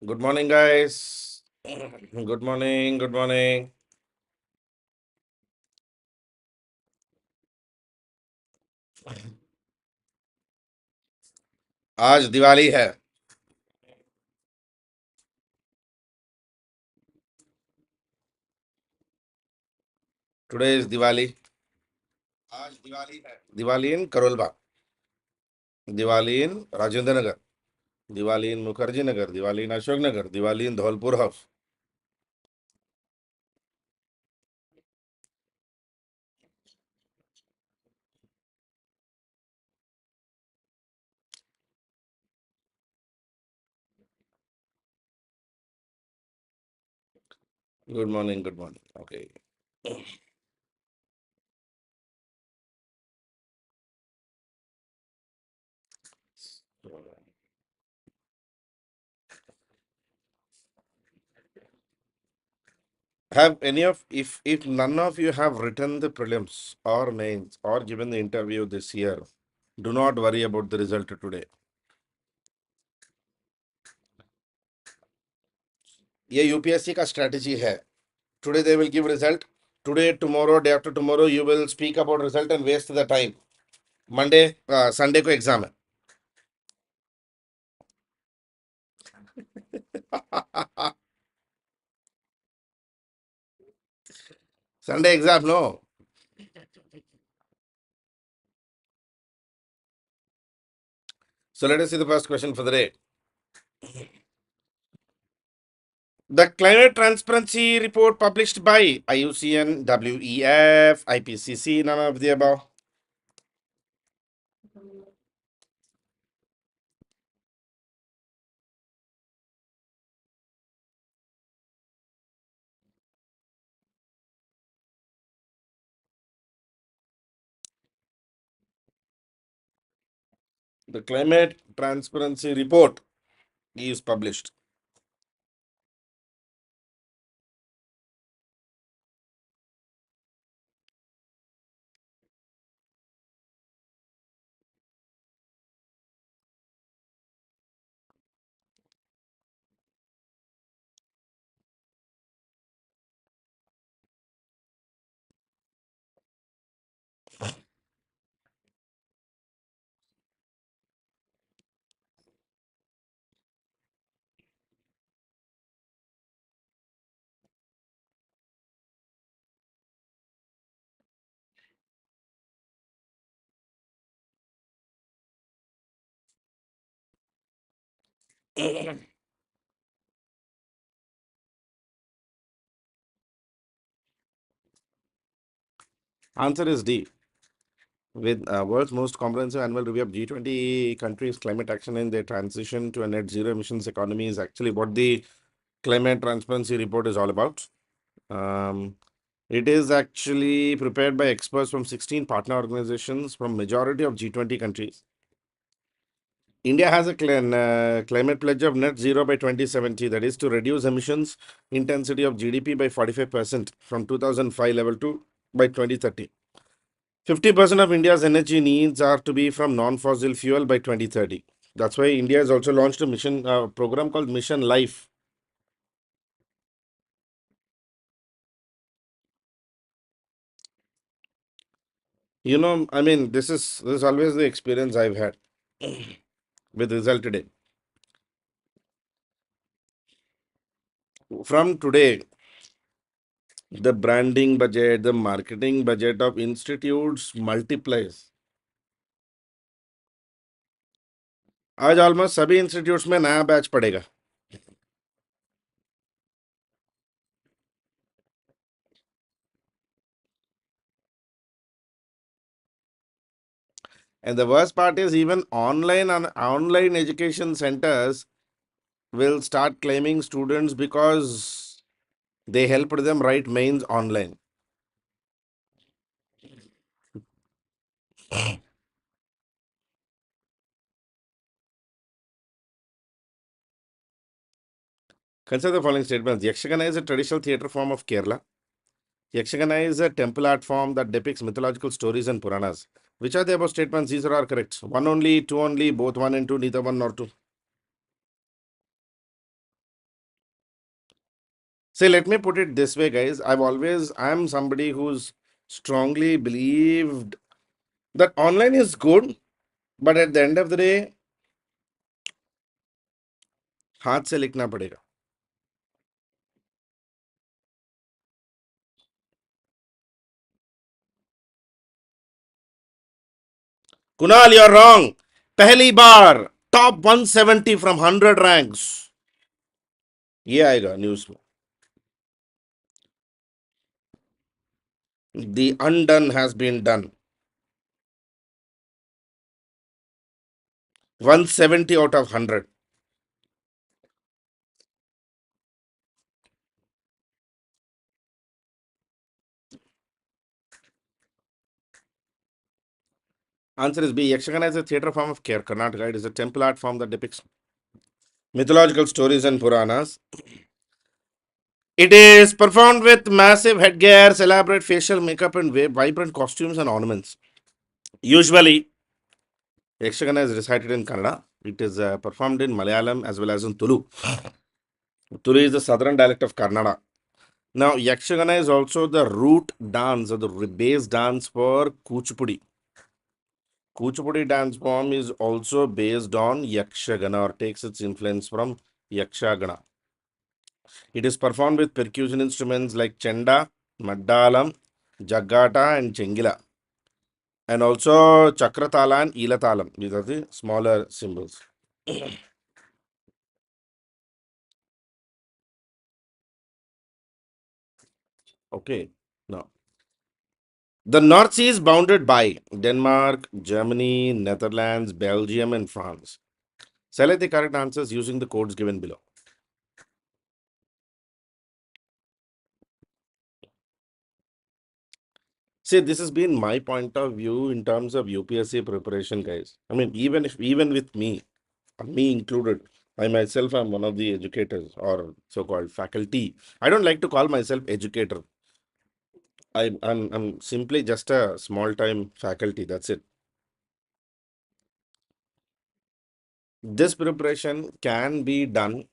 Good morning, guys. Good morning. Good morning. आज दिवाली है. Today is Diwali. आज दिवाली है. Diwali in Karolbagh. Diwali in Rajendra Nagar. Diwali in Mukherjee Nagar. Diwali in Ashok Nagar. Diwali in Dholpur House. Good morning. Good morning. Okay. Have any of if none of you have written the prelims or mains or given the interview this year, do not worry about the result today. ये UPSC का strategy है. Today they will give result. Today, tomorrow, day after tomorrow, you will speak about result and waste the time. Monday, Sunday को exam है. Sunday exam, no. So let us see the first question for the day. The climate transparency report published by IUCN, WEF, IPCC, none of the above. The climate transparency report is published. Answer is D. With world's most comprehensive annual review of G20 countries' climate action and their transition to a net zero emissions economy is actually what the climate transparency report is all about. It is actually prepared by experts from 16 partner organizations from majority of G20 countries. India has a climate pledge of net zero by 2070, that is to reduce emissions intensity of GDP by 45% from 2005 level to by 2030. 50% of India's energy needs are to be from non-fossil fuel by 2030. That's why India has also launched a mission program called Mission Life. I mean, this is always the experience I've had with result today. From today, the branding budget, the marketing budget of institutes multiplies. आज almost सभी institutes में नया batch पड़ेगा. And the worst part is even online education centers will start claiming students because they helped them write mains online. Consider the following statements. Yakshagana is a traditional theatre form of Kerala. Yakshagana is a temple art form that depicts mythological stories and Puranas. Which are the above statements? These are all correct. One only, two only, both one and two, neither one nor two. See, let me put it this way, guys. I'm somebody who's strongly believed that online is good, but at the end of the day, हाथ से लिखना पड़ेगा. Kunal, you're wrong. पहली बार top 170 from 100 ranks. ये आएगा news में. The undone has been done. 170 out of 100. Answer is B. Yakshagana is a theatre form of Karnataka. It is a temple art form that depicts mythological stories and Puranas. It is performed with massive headgears, elaborate facial makeup, and vibrant costumes and ornaments. Usually, Yakshagana is recited in Kannada. It is performed in Malayalam as well as in Tulu. Tulu is the southern dialect of Kannada. Now, Yakshagana is also the root dance or the base dance for Kuchipudi. Kuchipudi dance form is also based on Yakshagana or takes its influence from Yakshagana. It is performed with percussion instruments like Chenda, Maddalam, Jaggata, and Chengila. And also Chakratala and Ilatalam. These are the smaller symbols. Okay. Now, the North Sea is bounded by Denmark, Germany, Netherlands, Belgium, and France. Select the correct answers using the codes given below. See, this has been my point of view in terms of UPSC preparation, guys. I mean, even with me, me included, I myself am one of the educators or so-called faculty. I don't like to call myself educator. I'm simply just a small-time faculty. That's it. This preparation can be done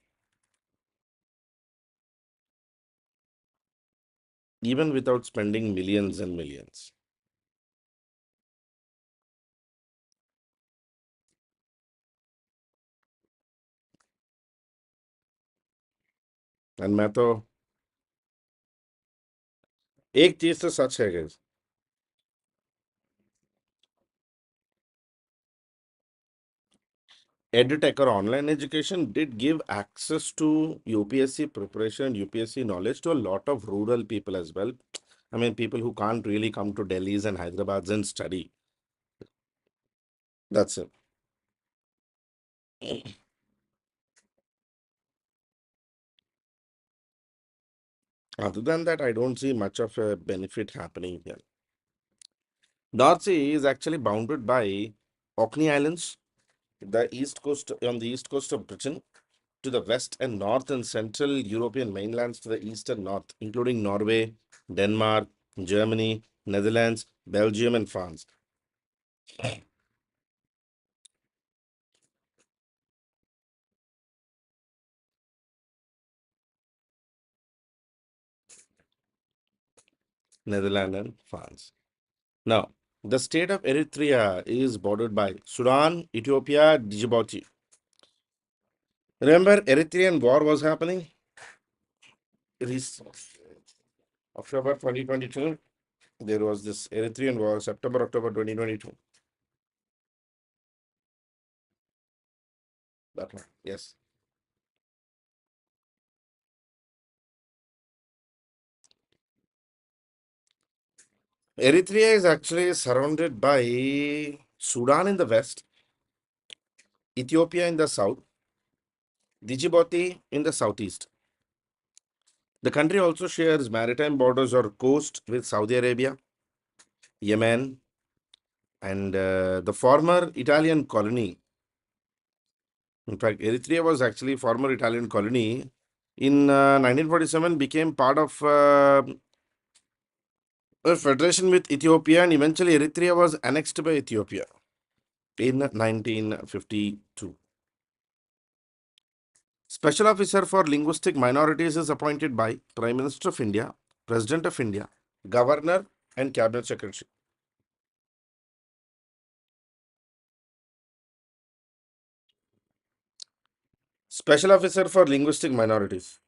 even without spending millions and millions. And मैं तो एक चीज तो सच है guys. EdTech or online education did give access to UPSC preparation, UPSC knowledge to a lot of rural people as well. I mean, people who can't really come to Delhi's and Hyderabad's and study. That's it. Other than that, I don't see much of a benefit happening here. North Sea is actually bounded by Orkney Islands, the east coast on the east coast of Britain, to the west and north and central European mainlands to the east and north, including Norway, Denmark, Germany, Netherlands, Belgium, and France. Netherlands and France. Now, the state of Eritrea is bordered by Sudan, Ethiopia, Djibouti. Remember, Eritrean war was happening? It is October 2022. There was this Eritrean war, September, October 2022. That one, yes. Eritrea is actually surrounded by Sudan in the west, Ethiopia in the south, Djibouti in the southeast. The country also shares maritime borders or coast with Saudi Arabia, Yemen, and the former Italian colony. In fact, Eritrea was actually former Italian colony. In 1947, became part of a federation with Ethiopia, and eventually Eritrea was annexed by Ethiopia in 1952. Special Officer for Linguistic Minorities is appointed by Prime Minister of India, President of India, Governor, and Cabinet Secretary. Special Officer for Linguistic Minorities.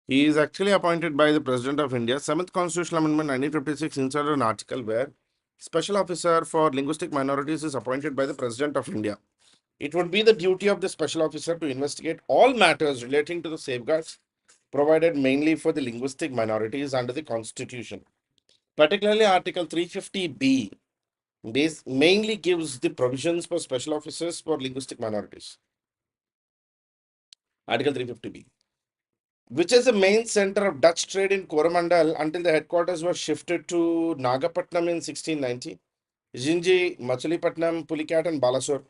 He is actually appointed by the President of India. 7th Constitutional Amendment 1956 inserted an article where Special Officer for Linguistic Minorities is appointed by the President of India. It would be the duty of the Special Officer to investigate all matters relating to the safeguards provided mainly for the linguistic minorities under the Constitution. Particularly Article 350B mainly gives the provisions for special officers for linguistic minorities. Article 350B, which is the main center of Dutch trade in Coromandel until the headquarters was shifted to Nagapatnam in 1690. Jinji, Machilipatnam, Pulicat, and Balasore.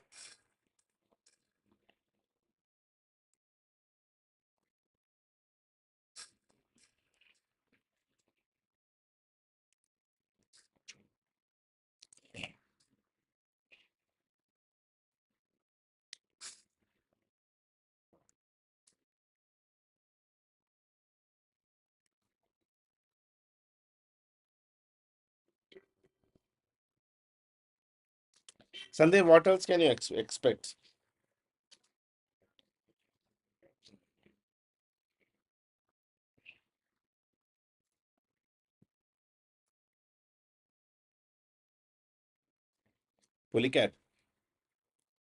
Sandeep, what else can you expect? Pulicat.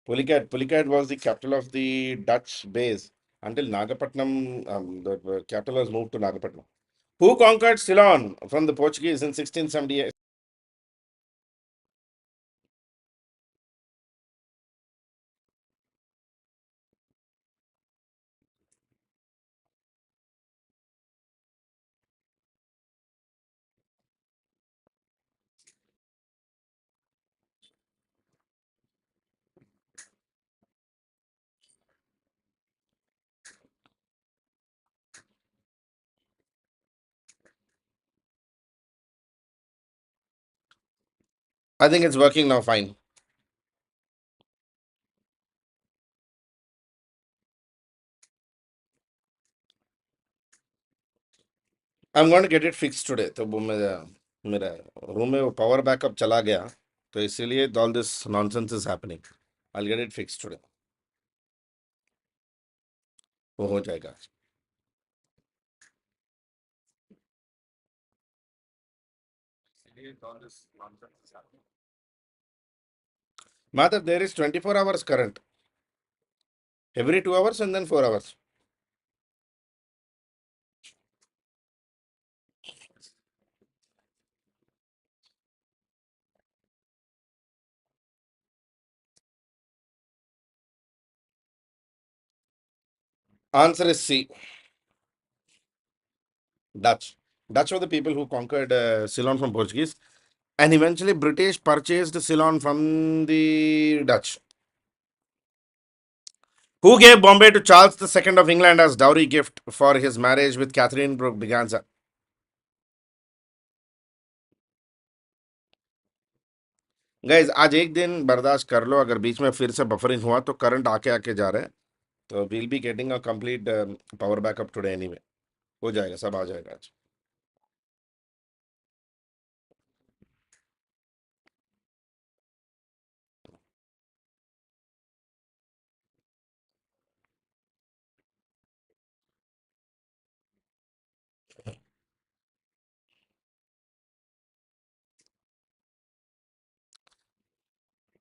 Pulicat was the capital of the Dutch base until Nagapatnam, the capital was moved to Nagapatnam. Who conquered Ceylon from the Portuguese in 1678? I think it's working now fine. I'm going to get it fixed today. तो वो मेरा room में वो power backup चला गया तो इसीलिए all this nonsense is happening. I'll get it fixed today. वो हो जाएगा. Madhav, there is 24 hours current. Every 2 hours and then 4 hours. Answer is C. Dutch. Dutch were the people who conquered Ceylon from Portuguese. And eventually British purchased Ceylon from the Dutch. Who gave Bombay to Charles II of England as dowry gift for his marriage with Catherine Braganza? Guys आज एक दिन बर्दाश्त कर लो अगर बीच में फिर से buffering हुआ तो करंट आके आके जा रहा है तो will be getting a complete power backup today anyway हो जाएगा सब आ जाएगा आज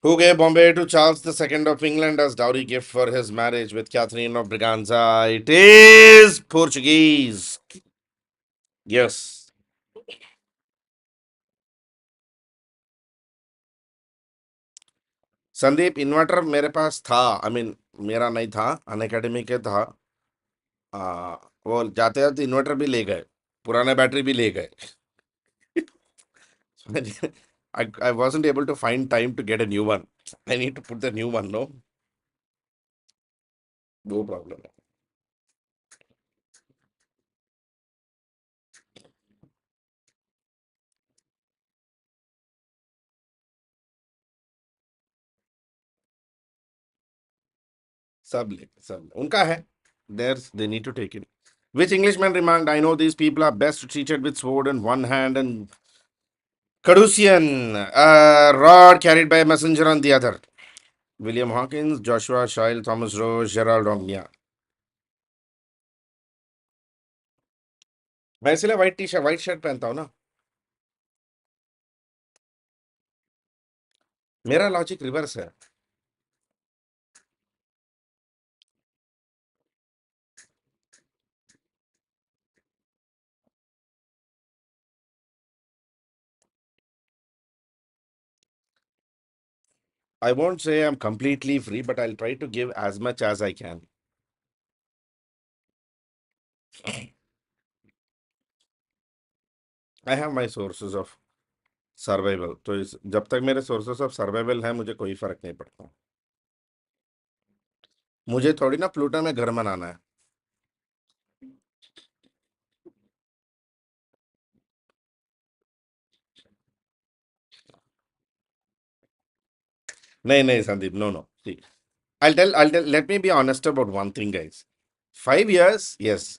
Who gave Bombay to Charles II of England as dowry gift for his marriage with Catherine of Braganza? It is Portuguese. Yes. Sandeep inverter मेरे पास था I mean मेरा नहीं था अन अकेडमी के था आ, वो जाते जाते इन्वर्टर भी ले गए पुराना बैटरी भी ले गए I wasn't able to find time to get a new one. I need to put the new one, no? No problem. सब उनका है. There's they need to take it. Which Englishman remarked, I know these people are best treated with sword in one hand and caducean, rod carried by a messenger on the other. William Hawkins, Joshua Shile, Thomas Rowe, Gerald Omnia. मैं इसलिए white shirt पहनता हूँ ना. मेरा logic reverse है. I won't say I'm completely free, but I'll try to give as much as I can. I have my sources of survival. तो जब तक मेरे सोर्सेस ऑफ सर्वाइवल है मुझे कोई फर्क नहीं पड़ता. मुझे थोड़ी ना प्लूटो में घर बनाना है. नहीं नहीं Sandeep, no no. See, I'll tell, let me be honest about one thing, guys. 5 years, yes,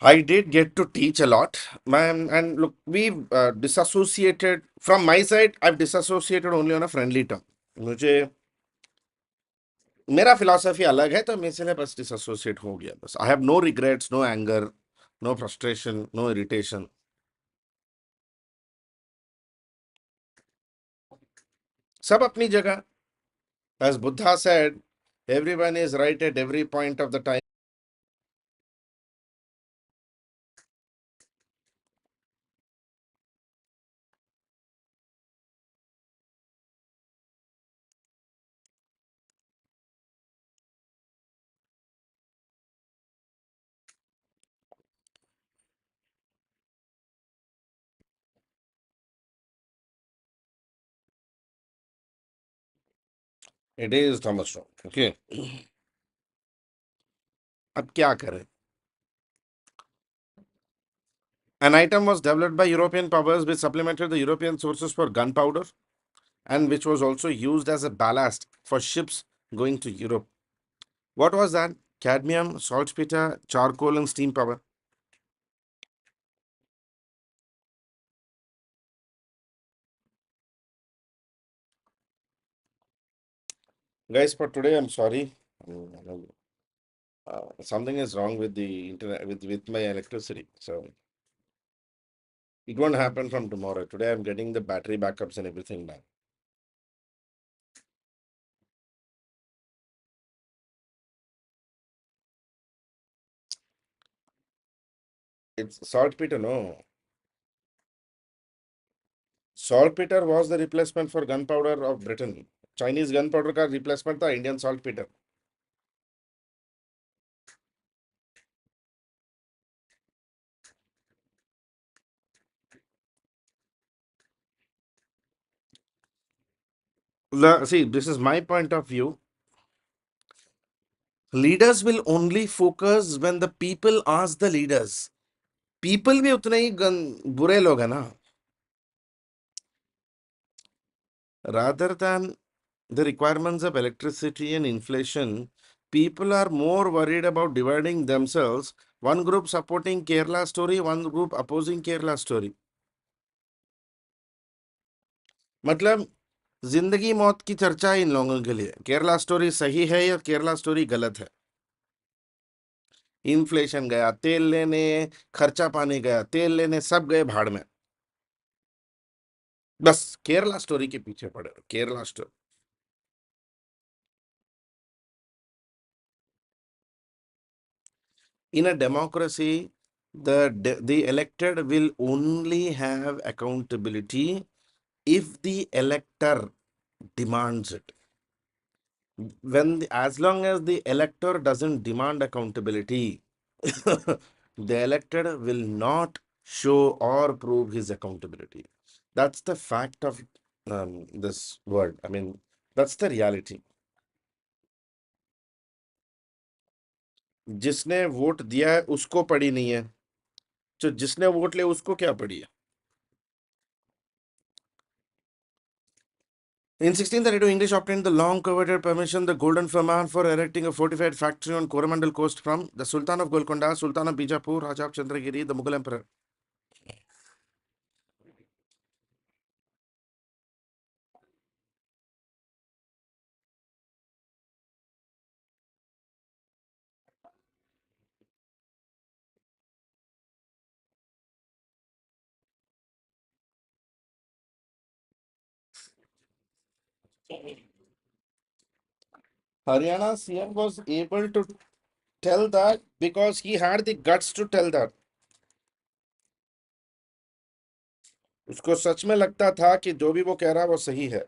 I did get to teach a lot, man. And look, we've disassociated from my side. I've disassociated only on a friendly term. मुझे मेरा philosophy अलग है तो मैं इसलिए बस dissociate हो गया. बस I have no regrets, no anger, no frustration, no irritation. सब अपनी जगह. As Buddha said, everyone is right at every point of the time. It is Thomas Strong. Okay. अब क्या करें? An item was developed by European powers which supplemented the European sources for gunpowder and which was also used as a ballast for ships going to Europe. What was that? Cadmium, saltpeter, charcoal, and steam power. Guys, for today, I'm sorry. Something is wrong with the internet, with my electricity. So it won't happen from tomorrow. Today, I'm getting the battery backups and everything done. It's saltpeter, no. Saltpeter was the replacement for gunpowder of Britain. Chinese gunpowder का replacement था Indian saltpeter. See, this is my point of view. Leaders will only focus when the people ask the leaders. People भी उतने ही बुरे लोग हैं ना. Rather than the requirements of electricity and inflation, people are more worried about dividing themselves. One group supporting Kerala story, one group opposing Kerala story. मतलब जिंदगी मौत की चर्चा है इन लोगों के लिए. केरला स्टोरी सही है या केरला स्टोरी गलत है. इन्फ्लेशन गया तेल लेने, खर्चा पानी गया तेल लेने, सब गए भाड़ में. बस केरला स्टोरी के पीछे पड़े. Kerala story. In a democracy, the elected will only have accountability if the elector demands it. As long as the elector doesn't demand accountability, the elected will not show or prove his accountability. That's the fact of this world. I mean, that's the reality. जिसने vote दिया है उसको पड़ी नहीं है, तो जिसने vote लिया उसको क्या पड़ी है? In 1632, English obtained the long coveted permission, the Golden Firman, for erecting a fortified factory on Coromandel coast from the Sultan of Golconda, Sultan of Bijapur, Raja of Chandragiri, the Mughal Emperor. Haryana CM was able to tell that because he had the guts to tell that. उसको सच में लगता था कि जो भी वो कह रहा है वो सही है.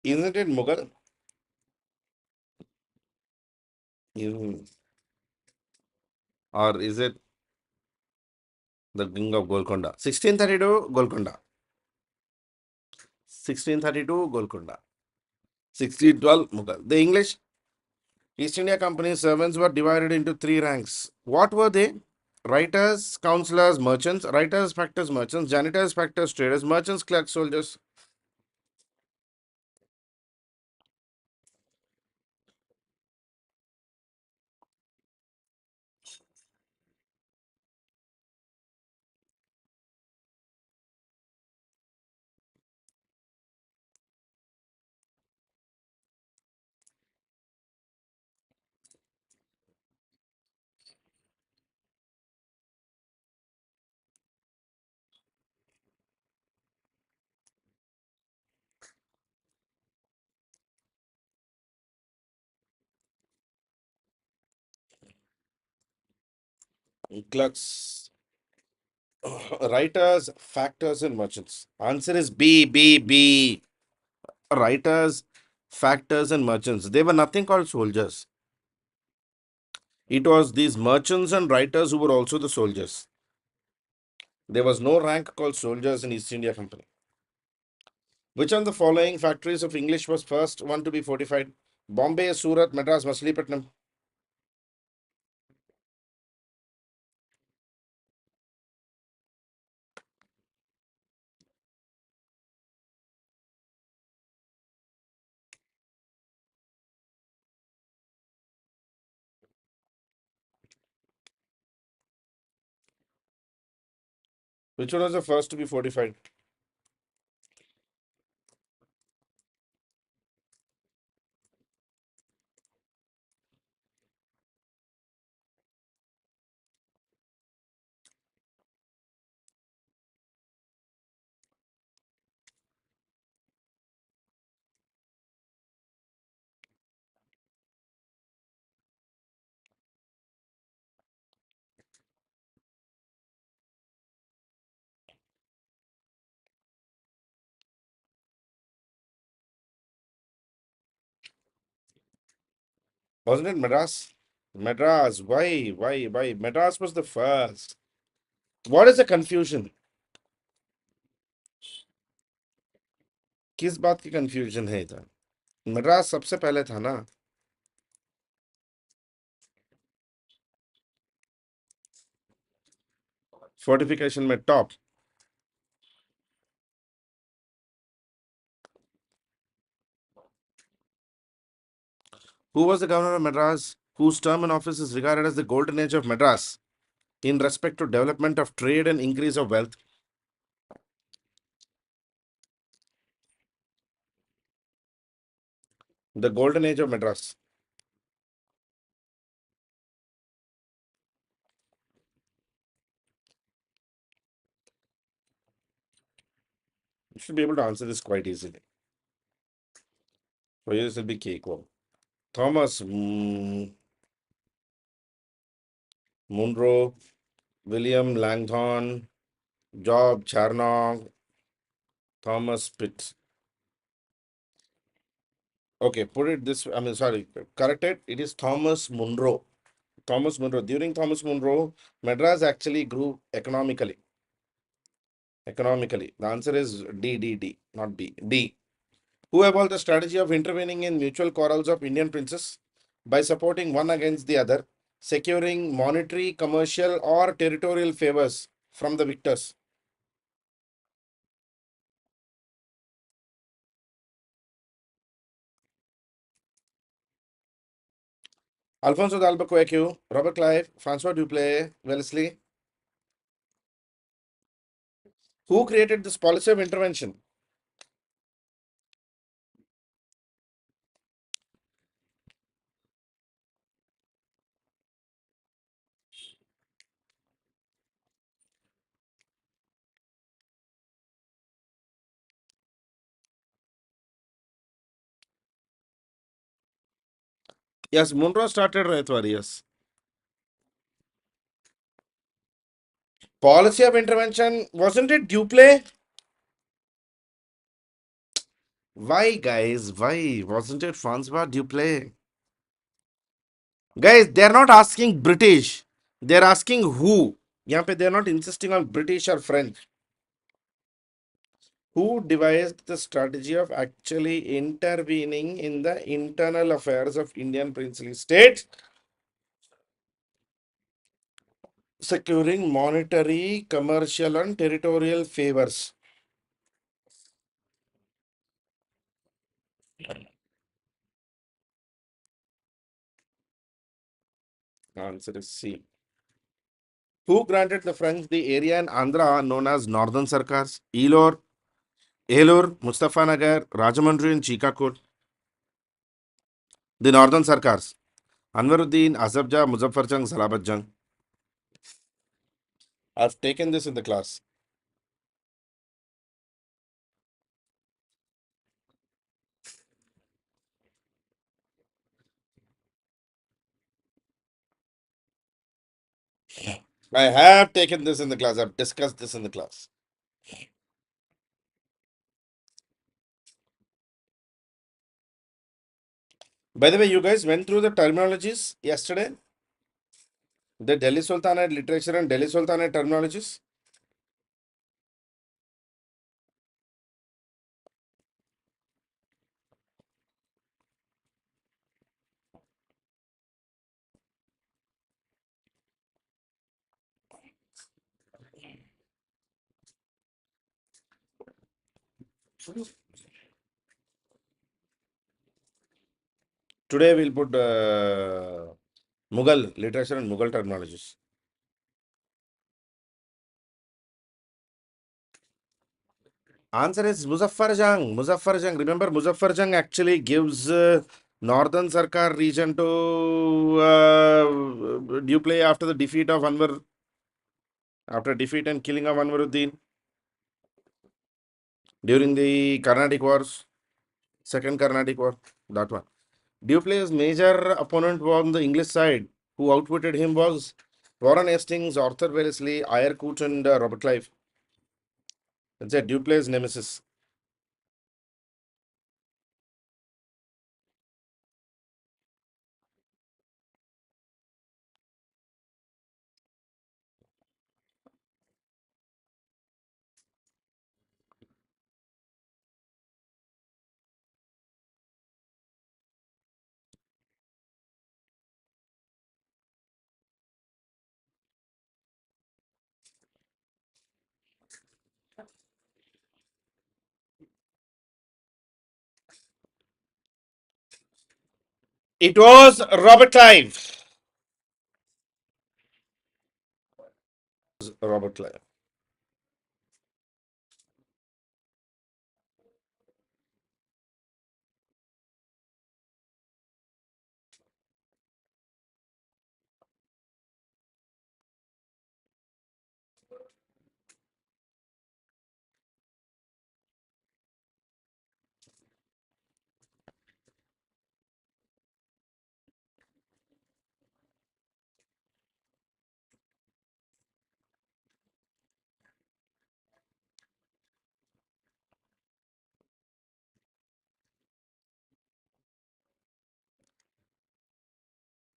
Isn't it Mughal? Mm. Or is it the king of Golconda? 1632 Golconda. 1632 Golconda. 1612 Mughal. The English East India Company servants were divided into three ranks. What were they? Writers, counselors, merchants, writers, factors, merchants, janitors, factors, traders, merchants, clerks, soldiers. Clerks, writers, factors, and merchants. Answer is B, B, B. Writers, factors, and merchants. They were nothing called soldiers. It was these merchants and writers who were also the soldiers. There was no rank called soldiers in East India Company. Which of the following factories of English was first one to be fortified? Bombay, Surat, Madras, Machilipatnam. Which one was the first to be fortified? Wasn't it Madras? Madras. Why? Why? Why? Madras was the first. What is the confusion? किस बात की confusion है इधर? मद्रास सबसे पहले था ना. Fortification में top. Who was the governor of Madras, whose term in office is regarded as the golden age of Madras in respect to development of trade and increase of wealth? The golden age of Madras. You should be able to answer this quite easily. For you, this will be cake. Thomas Munro, William Langthorne, Job Charnock, Thomas Pitt. Okay, put it this. I mean, sorry, correct it. It is Thomas Munro. Thomas Munro. During Thomas Munro, Madras actually grew economically. Economically, the answer is D, not B. D. Who evolved the strategy of intervening in mutual quarrels of Indian princes by supporting one against the other, securing monetary, commercial, or territorial favors from the victors? Alfonso de Albuquerque, Robert Clive, Francois Dupleix, Wellesley. Who created this policy of intervention? Yes, Munro started Raithwari, yes. Policy of intervention, wasn't it Dupleix? Why, guys? Why? Wasn't it Francois Dupleix? Guys, they're not asking British. They're asking who. यहाँ पे they're not insisting on British or French. Who devised the strategy of actually intervening in the internal affairs of Indian princely states, securing monetary, commercial, and territorial favors? Answer is C. Who granted the French the area in Andhra known as Northern Sarkars? Elur, Mustafanagar, Rajamundry, and Chikakot. The Northern Sarkars. Anwaruddin, Asabja, Muzaffarjang, Salabatjang. I've taken this in the class. I have taken this in the class. I've discussed this in the class. By the way, you guys went through the terminologies yesterday? The Delhi Sultanate literature and Delhi Sultanate terminologies? Today we'll put Mughal literature and Mughal terminologies. Answer is Muzaffarjang. Muzaffarjang. Remember, Muzaffarjang actually gives Northern Sarkar region to Duplay after the defeat of Anwar, after defeat and killing of Anwaruddin during the Carnatic Wars, Second Carnatic War. That one. Duplessis' major opponent on the English side, who outwitted him, was Warren Hastings, Arthur Wellesley, Ayercoot, and Robert Clive. That's a Duplessis' nemesis. It was Robert Clive. Robert Clive.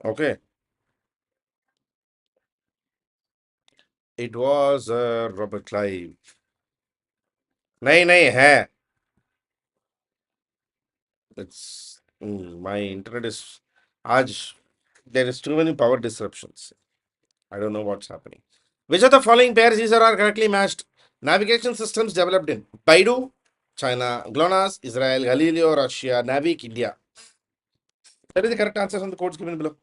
Okay. It was Robert Clive. नहीं नहीं है. It's my internet is आज there is too many power disruptions. I don't know what's happening. Which of the following pairs these are correctly matched? Navigation systems developed in Baidu, China, GLONASS, Israel, Galileo, Russia, Navic, India. That is the correct answers on the codes given below.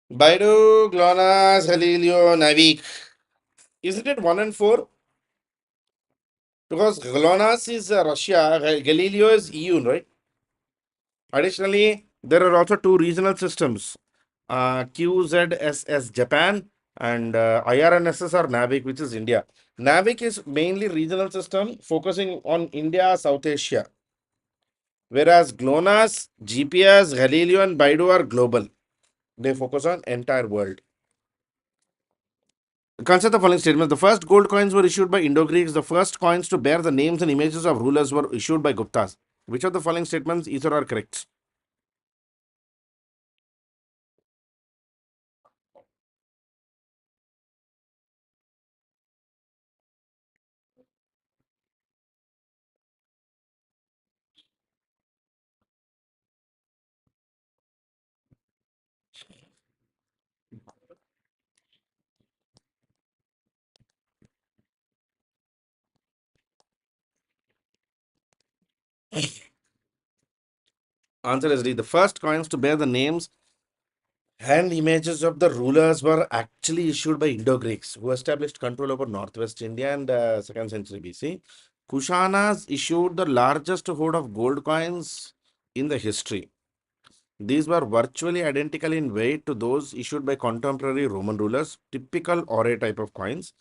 Baidu, GLONASS, Galileo, Navic. Isn't it 1 and 4? Because GLONASS is Russia, Galileo is EU, right? Additionally, there are also two regional systems, QZSS Japan and IRNSS or NAVIC, which is India. NAVIC is mainly regional system focusing on India, South Asia, whereas GLONASS, GPS, Galileo, and Baidu are global. They focus on entire world. Consider the following statements. The first gold coins were issued by Indo-Greeks. The first coins to bear the names and images of rulers were issued by Guptas. Which of the following statements either are correct? Answer is D. The first coins to bear the names and images of the rulers were actually issued by Indo-Greeks, who established control over northwest India in the 2nd century BC. Kushanas issued the largest hoard of gold coins in the history. These were virtually identical in weight to those issued by contemporary Roman rulers, typical ore type of coins.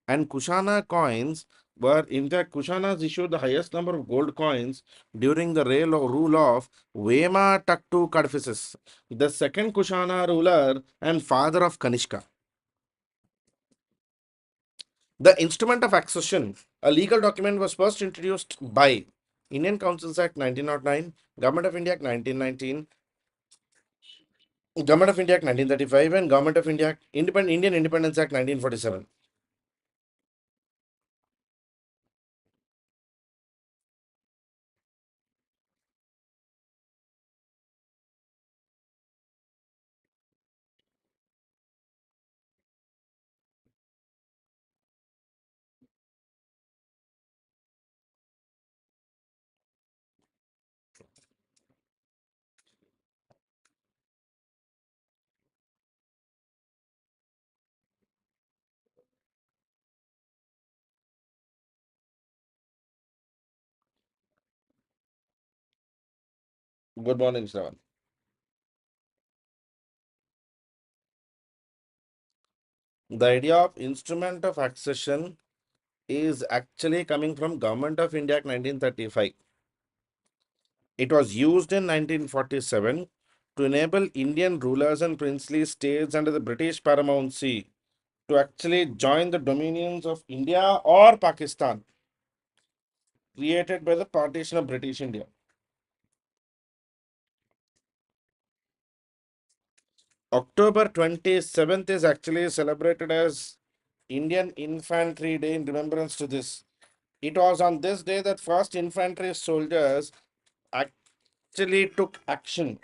And Kushana coins were, in fact, Kushanas issued the highest number of gold coins during the rule of Vema Taktu Kadphises, the second Kushana ruler and father of Kanishka. The instrument of accession, a legal document, was first introduced by Indian Councils Act 1909, Government of India Act 1919, Government of India Act 1935, and Government of India Indian Independence Act 1947. Good morning, Shravan. The idea of instrument of accession is actually coming from Government of India Act 1935. It was used in 1947 to enable Indian rulers and princely states under the British paramountcy to actually join the dominions of India or Pakistan created by the partition of British India. October 27th is actually celebrated as Indian Infantry Day in remembrance to this. It was on this day that first infantry soldiers actually took action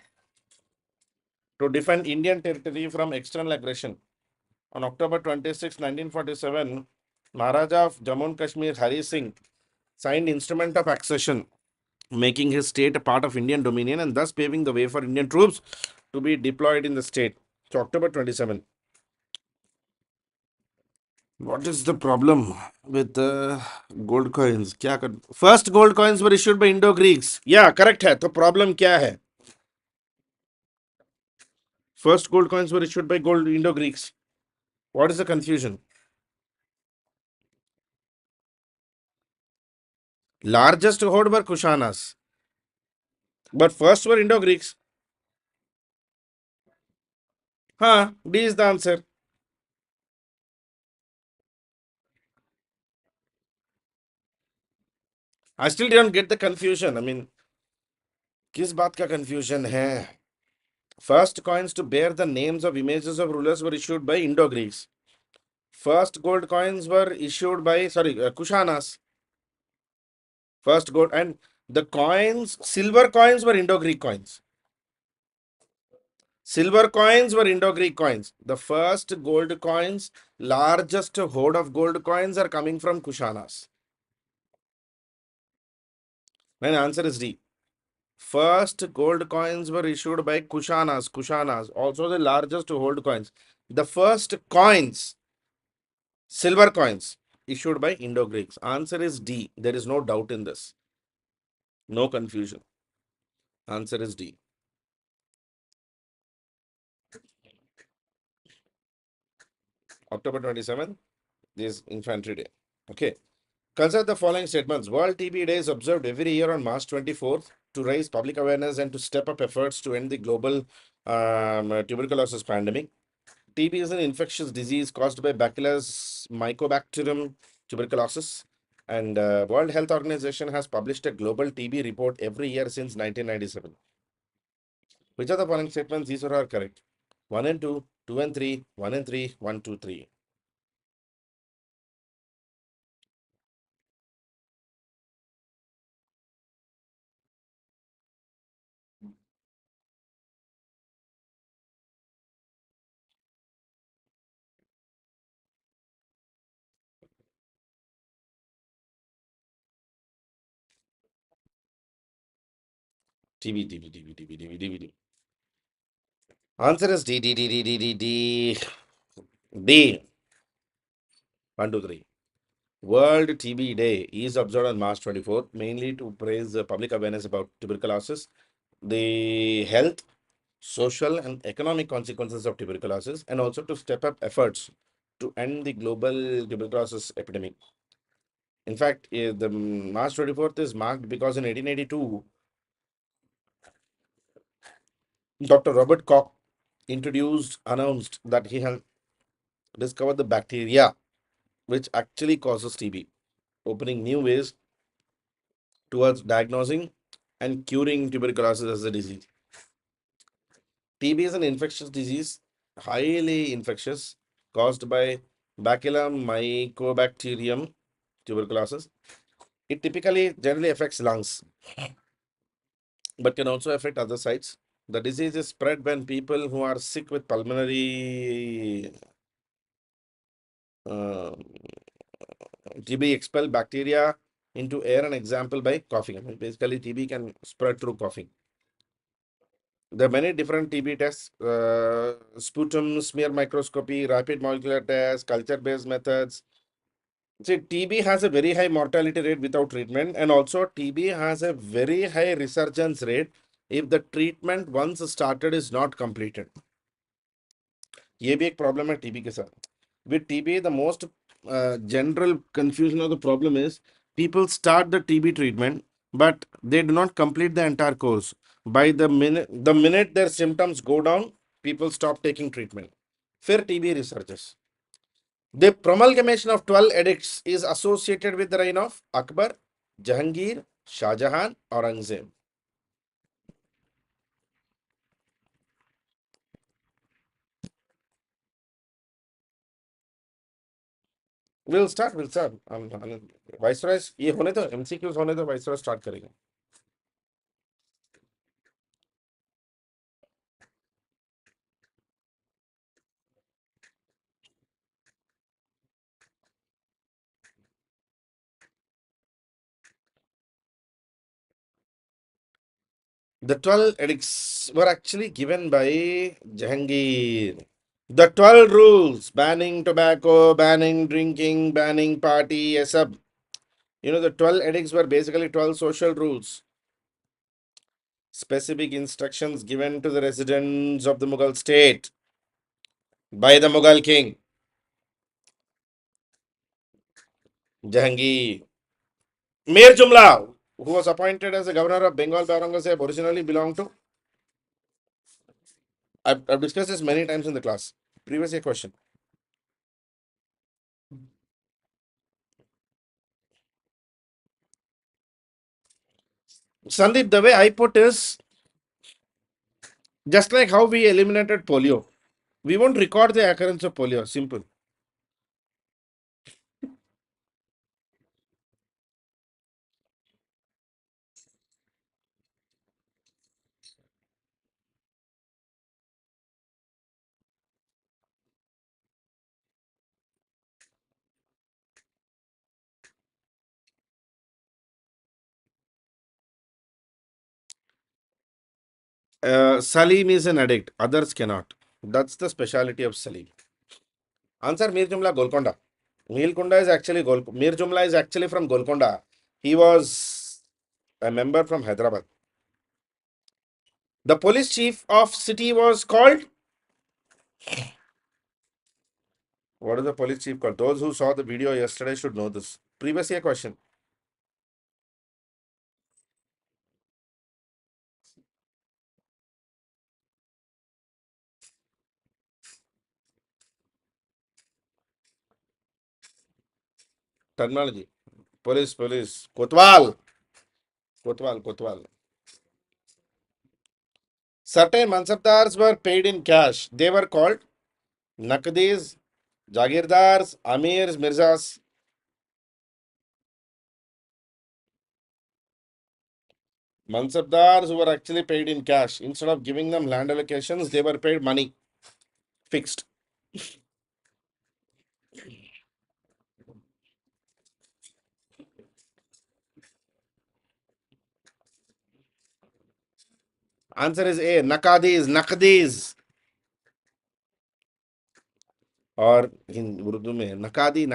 to defend Indian territory from external aggression. On October 26, 1947, Maharaja of Jammu and Kashmir Hari Singh signed Instrument of Accession, making his state a part of Indian dominion and thus paving the way for Indian troops to be deployed in the state. So October 27. What is the problem with the gold coins? First gold coins were issued by Indo-Greeks. Yeah, correct है. तो problem क्या है? First gold coins were issued by gold Indo-Greeks. What is the confusion? Largest horde were Kushanas. But first were Indo-Greeks. Huh, D is the answer. I still don't get the confusion. I mean, किस बात का confusion है? First coins to bear the names of images of rulers were issued by Indo-Greeks. First gold coins were issued by, Kushanas. First gold, and the coins, silver coins were Indo-Greek coins. Silver coins were Indo-Greek coins. The first gold coins, largest hoard of gold coins are coming from Kushanas. My answer is D. First gold coins were issued by Kushanas. Kushanas, also the largest gold coins. The first coins, silver coins, issued by Indo-Greeks. Answer is D. There is no doubt in this. No confusion. Answer is D. October 27th is Infantry Day. Okay. Consider the following statements. World TB Day is observed every year on March 24th to raise public awareness and to step up efforts to end the global tuberculosis pandemic. TB is an infectious disease caused by Bacillus mycobacterium tuberculosis. And World Health Organization has published a global TB report every year since 1997. Which are the following statements? These are correct. 1 and 2, 2 and 3, 1 and 3, 1, 2, 3. TB, TB, TB, TB, TB, TB. Answer is D, D, D, D, D, D, D. D. 1, 2, 3. World TB Day is observed on March 24th, mainly to raise public awareness about tuberculosis, the health, social, and economic consequences of tuberculosis, and also to step up efforts to end the global tuberculosis epidemic. In fact, the March 24th is marked because in 1882, Dr. Robert Koch announced that he had discovered the bacteria which actually causes TB, opening new ways towards diagnosing and curing tuberculosis as a disease. TB is an infectious disease, highly infectious, caused by Bacillus mycobacterium tuberculosis. It typically generally affects lungs, but can also affect other sites. The disease is spread when people who are sick with pulmonary uh, TB expel bacteria into air, an example by coughing. I mean, basically, TB can spread through coughing. There are many different TB tests, sputum, smear microscopy, rapid molecular tests, culture-based methods. See, TB has a very high mortality rate without treatment, and also TB has a very high resurgence rate if the treatment once started is not completed. ये भी एक problem है TB के साथ. With TB, the most general confusion of the problem is people start the TB treatment, but they do not complete the entire course. By the minute their symptoms go down, people stop taking treatment. फिर TB resurges. The promulgation of 12 edicts is associated with the reign of Akbar, Jahangir, Shah Jahan, Aurangzeb. We'll start. Viceroys, ये होने दो, MCQs होने दो, Viceroy start करेंगे. The 12 edicts were actually given by Jahangir. The 12 rules banning tobacco, banning drinking, banning party, yes, sub. The 12 edicts were basically 12 social rules, specific instructions given to the residents of the Mughal state by the Mughal king, Jahangir. Mir Jumla, who was appointed as the governor of Bengal by Aurangzeb, originally belonged to. I've discussed this many times in the class. Previous year question. Sandeep, the way I put is just like how we eliminated polio. We won't record the occurrence of polio. Simple. Salim is an addict. Others cannot. That's the speciality of Salim. Answer Mir Jumla Golconda. Meelkonda is actually Mir Jumla is actually from Golconda. He was a member from Hyderabad. The police chief of city was called. What is the police chief called? Those who saw the video yesterday should know this. Previous year question. Terminology. Police. Kotwal. Kotwal. Certain mansabdars were paid in cash. They were called Nakdis, Jagirdars, Amirs, Mirzas. Mansabdars who were actually paid in cash. Instead of giving them land allocations, they were paid money. Fixed. Answer is A. Nakadis. Or in Urdu mein, Nakadi.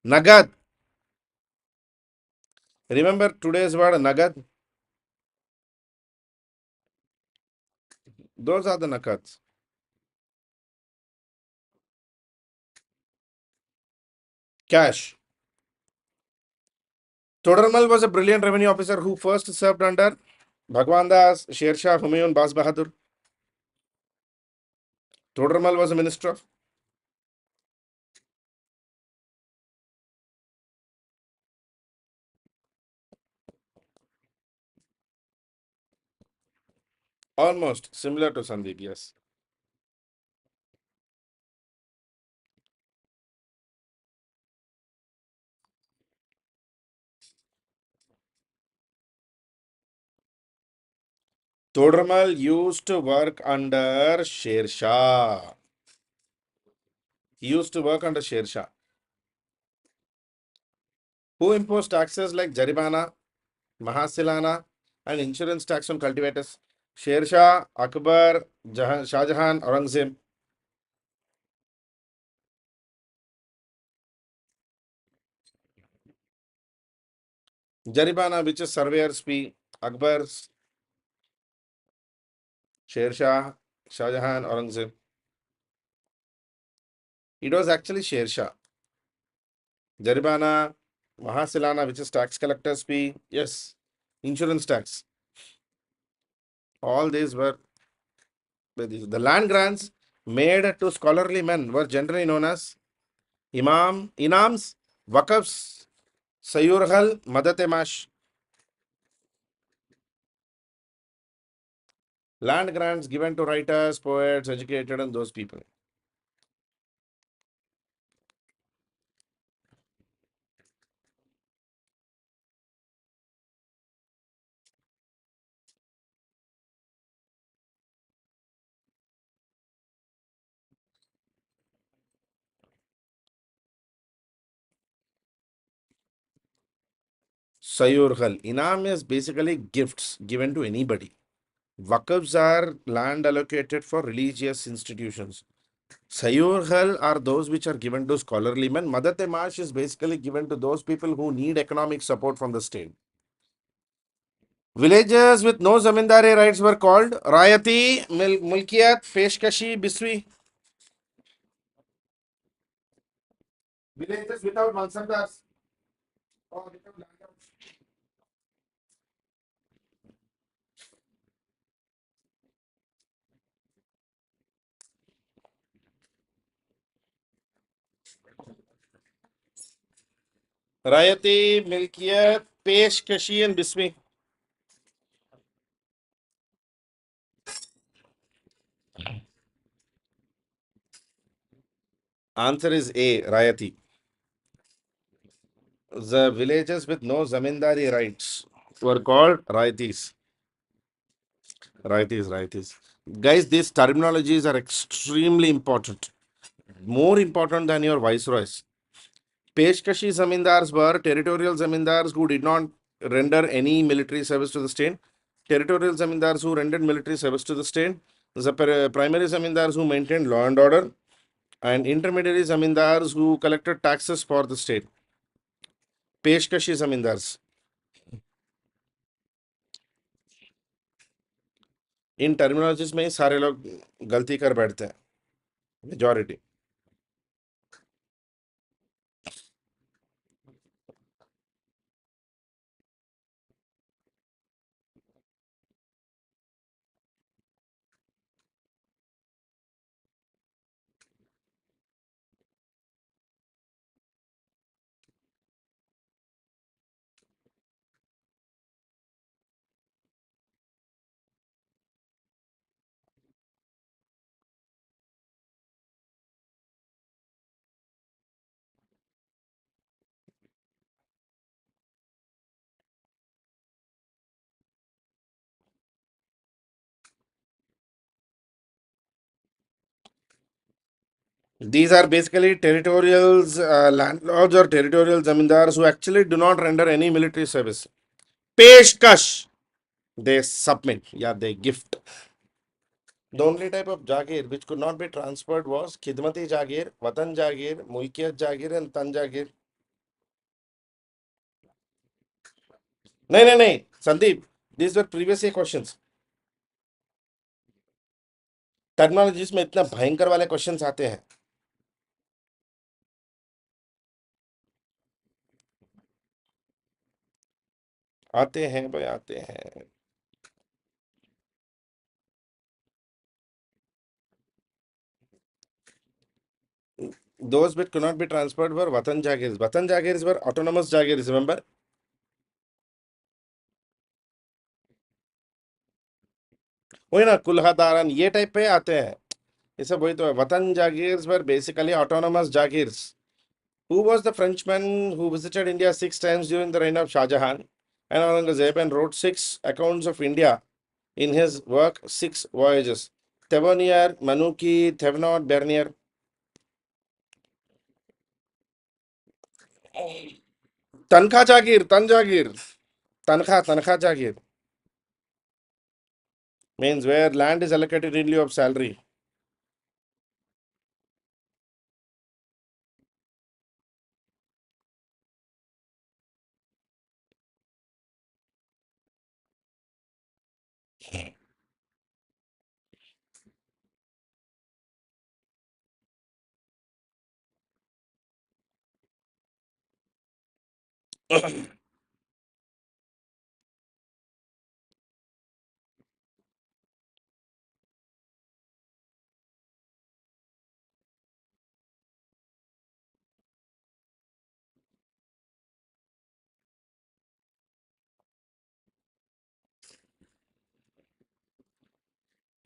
Nagad. Remember today's word Nagad? Those are the Nakads. Cash. Todarmal was a brilliant revenue officer who first served under Bhagwan Das, Sher Shah, Humayun, Bas Bahadur. Todarmal was a minister of. Almost similar to Sandeep, yes. Todarmal used to work under Sher Shah. He used to work under Sher Shah. Who imposed taxes like Jaribana, Mahasilana, and insurance tax on cultivators? Sher Shah, Akbar, Shah Jahan, Aurangzeb. Jaribana, which is surveyor's fee, Akbar's, Sher Shah, Shah Jahan, Aurangzeb. It was actually Sher Shah. Jaribana, Mahasilana, which is tax collector's fee. Yes, insurance tax. All these were the land grants made to scholarly men were generally known as Inams, Wakafs, Sayurhal, Madatemash. Land grants given to writers, poets, educated, and those people. Sayurhal. Inam is basically gifts given to anybody. Wakafs are land allocated for religious institutions. Sayurhal are those which are given to scholarly men. Madate Mash is basically given to those people who need economic support from the state. Villages with no zamindari rights were called Rayati, Mulkiyat, Peshkashi, Biswi. Villages without mansabdars. रायती मिल्कियत पेशकशी and Bismi. Answer is A, Rayati. The villages with no zamindari rights were called Rayatis. Rayatis, Rayatis. Guys, these terminologies are extremely important. More important than your viceroys. Peshkashi zamindars were territorial zamindars who did not render any military service to the state. Territorial zamindars who rendered military service to the state. The primary zamindars who maintained law and order. And intermediary zamindars who collected taxes for the state. Peshkashi zamindars. In terminologies में ही सारे लोग गलती कर बैठते हैं majority. These are basically territorials, landlords or territorial zamindars who actually do not render any military service. Peshkash, they submit, yeah, they gift. The only type of Jagir which could not be transferred was Khidmati Jagir, Watan Jagir, Mulkiyat Jagir, and Tan Jagir. नहीं, Sandeep, these were previous year questions. Technologies में इतना भयंकर वाले questions आते हैं. आते हैं भाई, आते हैं. Those bit could not be transferred were Watan Jagirs. Watan Jagirs were autonomous Jagirs, remember? वही ना कुल्हा दारन ये टाइप पे आते हैं. ये सब वही तो है. Watan jagirs were basically autonomous jagirs. Who was the Frenchman who visited India 6 times during the reign of Shah Jahan and Aurangzeb and wrote 6 accounts of India in his work Six Voyages? Tavernier, Manuki, Thevenot, Bernier. Tanka Jagir, Tan Jagir. Tanka Jagir. Means where land is allocated in lieu of salary.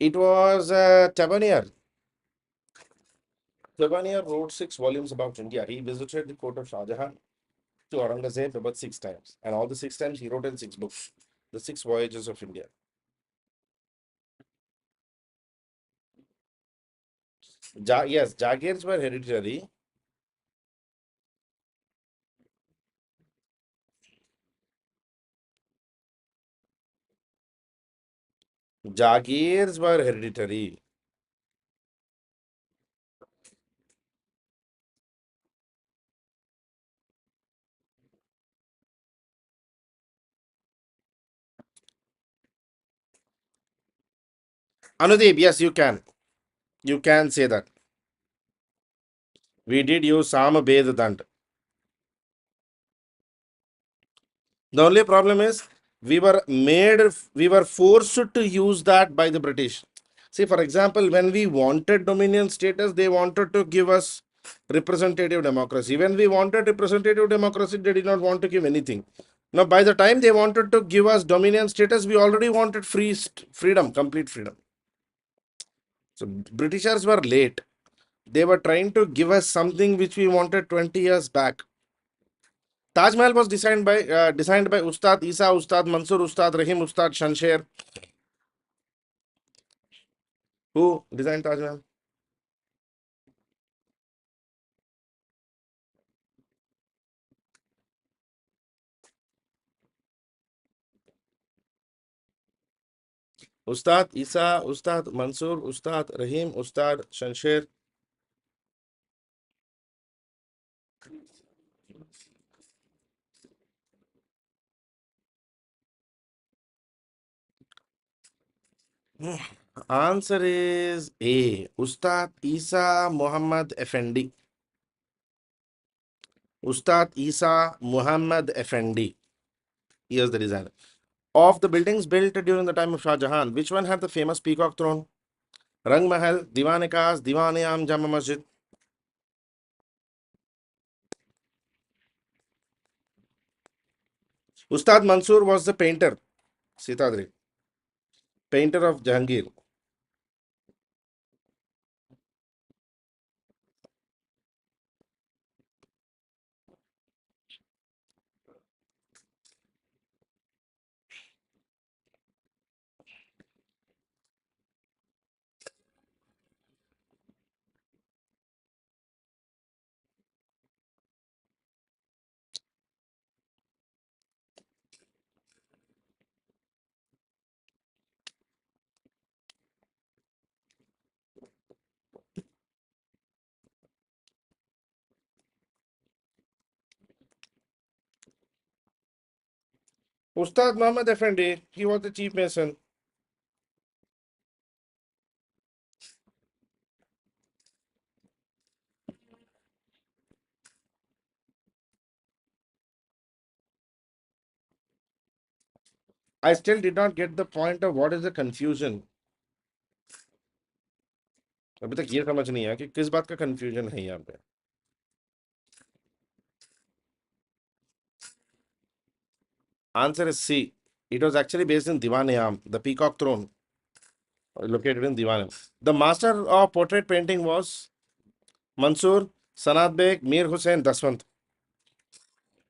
It was Tavernier. Tavernier wrote 6 volumes about India. He visited the court of Shah Jahan to Aurangzeb about 6 times. And all the 6 times he wrote in 6 books. The Six Voyages of India. Yes, Jagirs were hereditary. Jagirs were hereditary. Anudeep, yes, you can. You can say that. We did use Sama Bed Dand. The only problem is we were forced to use that by the British. See, for example, when we wanted dominion status, they wanted to give us representative democracy. When we wanted representative democracy, they did not want to give anything. Now, by the time they wanted to give us dominion status, we already wanted freedom, complete freedom. So, Britishers were late. They were trying to give us something which we wanted 20 years back. Taj Mahal was designed by Ustad Isa, Ustad Mansur, Ustad Rahim, Ustad Shansher. Who designed Taj Mahal? Ustad Isa, Ustad Mansur, Ustad Rahim, Ustad Shansher. Answer is A. Ustad Isa Muhammad Effendi. Ustad Isa Muhammad Effendi. He was the designer. Of the buildings built during the time of Shah Jahan, which one had the famous peacock throne? Rang Mahal, Diwan-e Khas, Diwan-e-Am Jama Masjid. Ustad Mansur was the painter. Sitadri. Painter of Jahangir. Ustad Muhammad Effendi, he was the chief mason. I still did not get the point of what is the confusion. अभी तक ये समझ नहीं आया कि किस बात का confusion है यहाँ पे. Answer is C. It was actually based in Diwan-e-Am, the peacock throne located in Diwan. The master of portrait painting was Mansur, Sanat Beg, Mir Hussain, Daswant.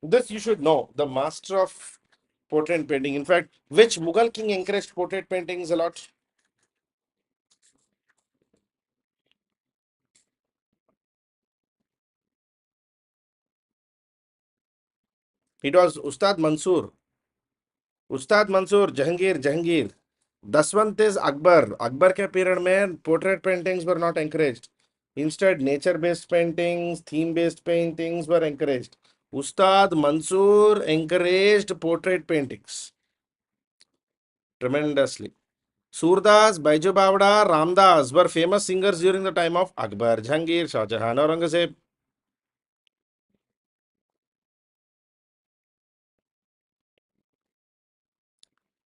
This you should know. The master of portrait painting. In fact, which Mughal king encouraged portrait paintings a lot? It was Ustad Mansur. Ustad Mansur, Jahangir. Daswant is Akbar. Akbar के period में portrait paintings were not encouraged. Instead, nature-based paintings, theme-based paintings were encouraged. Ustad Mansur encouraged portrait paintings tremendously. Surdas, Baiju Bavda, Ramdas were famous singers during the time of Akbar, Jahangir, Shah Jahan, Aurangzeb.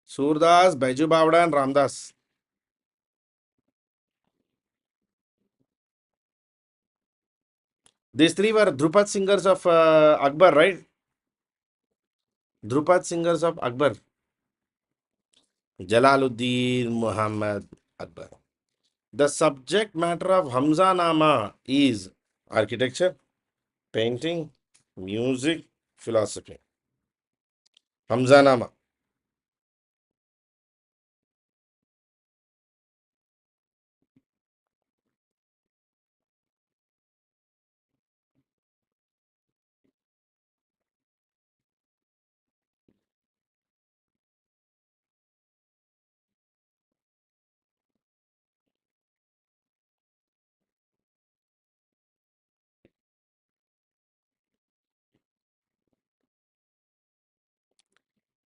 Surdas, Baiju Bavda, and Ramdas. These three were Drupad singers of Akbar, right? Drupad singers of Akbar. Jalaluddin Muhammad Akbar. The subject matter of Hamza Nama is architecture, painting, music, philosophy. Hamza Nama.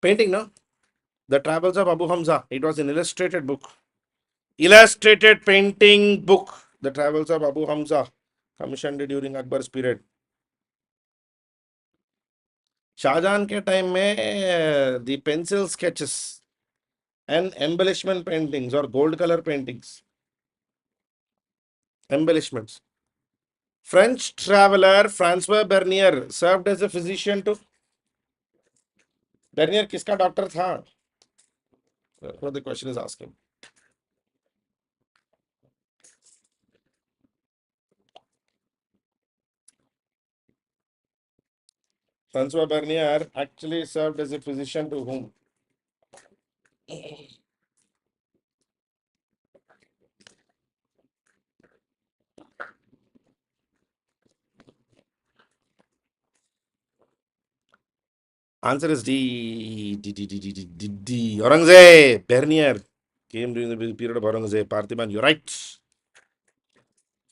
Painting, no? The Travels of Abu Hamza. It was an illustrated book. Illustrated painting book. The Travels of Abu Hamza. Commissioned during Akbar's period. Shahjahan के time में the pencil sketches and embellishment paintings और gold colour paintings embellishments. French traveler Francois Bernier served as a physician to Bernier किसका doctor था? What the question is asking. Francois Bernier actually served as a physician to whom? Answer is D. D. Aurangzeb. Bernier came during the period of Aurangzeb. Parthiban, you're right.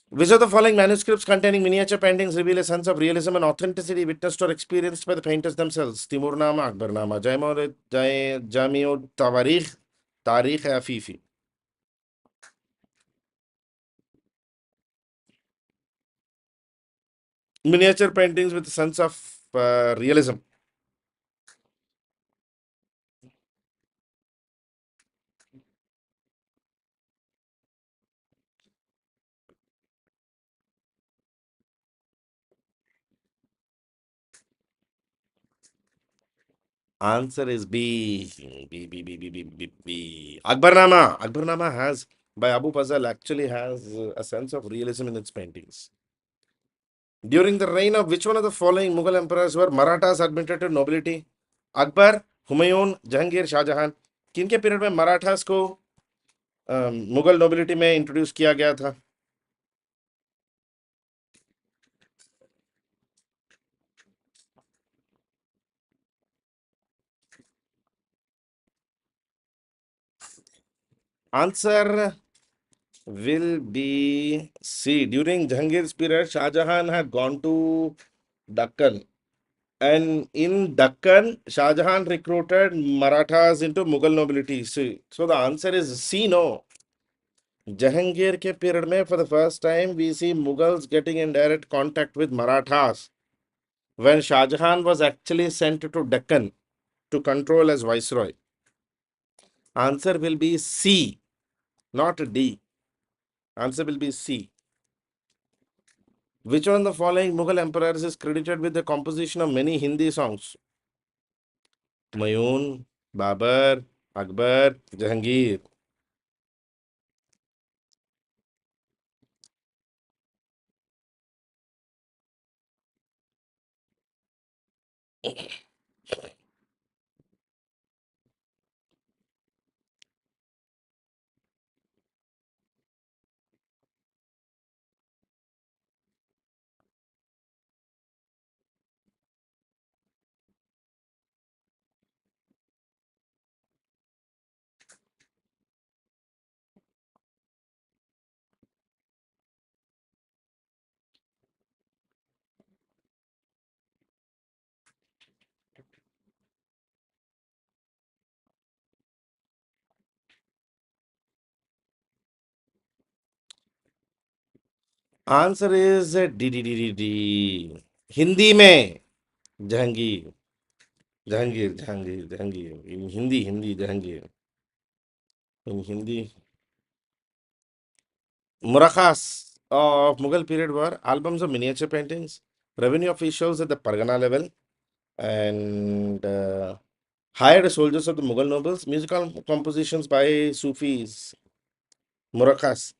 Which of the following manuscripts containing miniature paintings reveal a sense of realism and authenticity witnessed or experienced by the painters themselves? Timurnama, Akbarnama, Jamiu Tawarikh, Tarikh Afifi. Miniature paintings with a sense of realism. Answer is B. B, B, B, B, B, B, B. Akbarnama. Akbarnama has, by Abu Fazal, actually has a sense of realism in its paintings. During the reign of which one of the following Mughal emperors were Marathas admitted to nobility? Akbar, Humayun, Jahangir, Shahjahan. किनके period में मराठास को Mughal nobility में introduce किया गया था? Answer will be C. During Jahangir's period, Shah Jahan had gone to Deccan. And in Deccan, Shah Jahan recruited Marathas into Mughal nobility. So the answer is C, no. Jahangir ke period mein, for the first time, we see Mughals getting in direct contact with Marathas when Shah Jahan was actually sent to Deccan to control as Viceroy. Answer will be C, not D. Answer will be C. Which one of the following Mughal emperors is credited with the composition of many Hindi songs? Mayun, Babar, Akbar, Jahangir. Answer is D, D, D, D, D. Hindi में Jahangir Jahangir in Hindi Jahangir in Hindi. Murakhas of Mughal period were albums of miniature paintings, revenue officials at the Pargana level, and hired soldiers of the Mughal nobles, musical compositions by Sufis. Murakhas.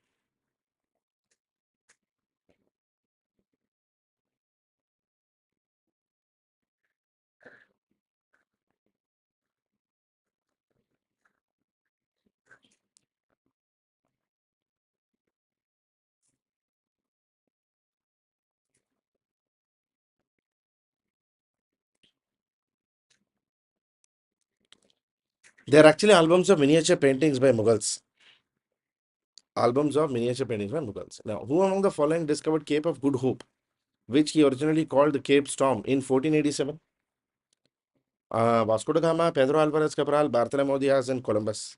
They are actually albums of miniature paintings by Mughals. Albums of miniature paintings by Mughals. Now, who among the following discovered Cape of Good Hope, which he originally called the Cape Storm in 1487? Vasco da Gama, Pedro Alvarez Cabral, Bartholomew Diaz, and Columbus.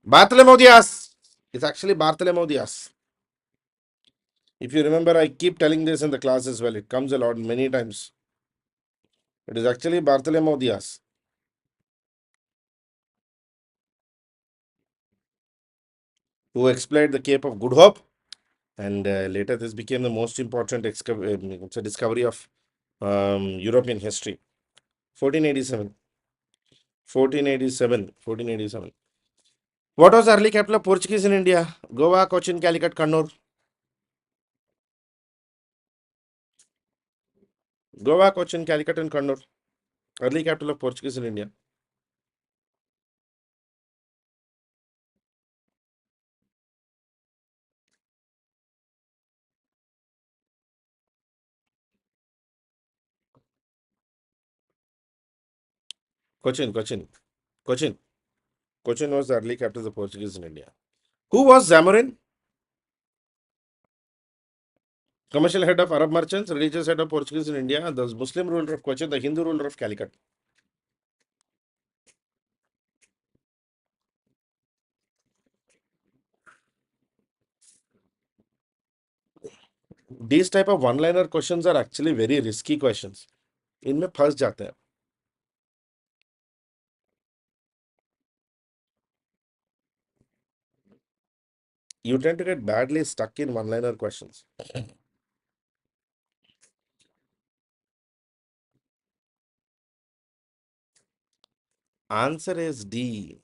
Bartholomew Dias. It's actually Bartholomew Dias. If you remember, I keep telling this in the class as well. It comes a lot many times. It is actually Bartholomew Dias who explored the Cape of Good Hope, and later this became the most important it's a discovery of European history. 1487. 1487. 1487. What was the early capital of Portuguese in India? Goa, Cochin, Calicut, Kannur. Goa, Cochin, Calicut, and Kannur. Early capital of Portuguese in India. Cochin, Cochin, Cochin. Cochin was the early capital of the Portuguese in India. Who was Zamorin? Commercial head of Arab merchants, religious head of Portuguese in India, the Muslim ruler of Cochin, the Hindu ruler of Calicut. These type of one-liner questions are actually very risky questions. इनमें फंस जाते हैं. You tend to get badly stuck in one-liner questions. Answer is D.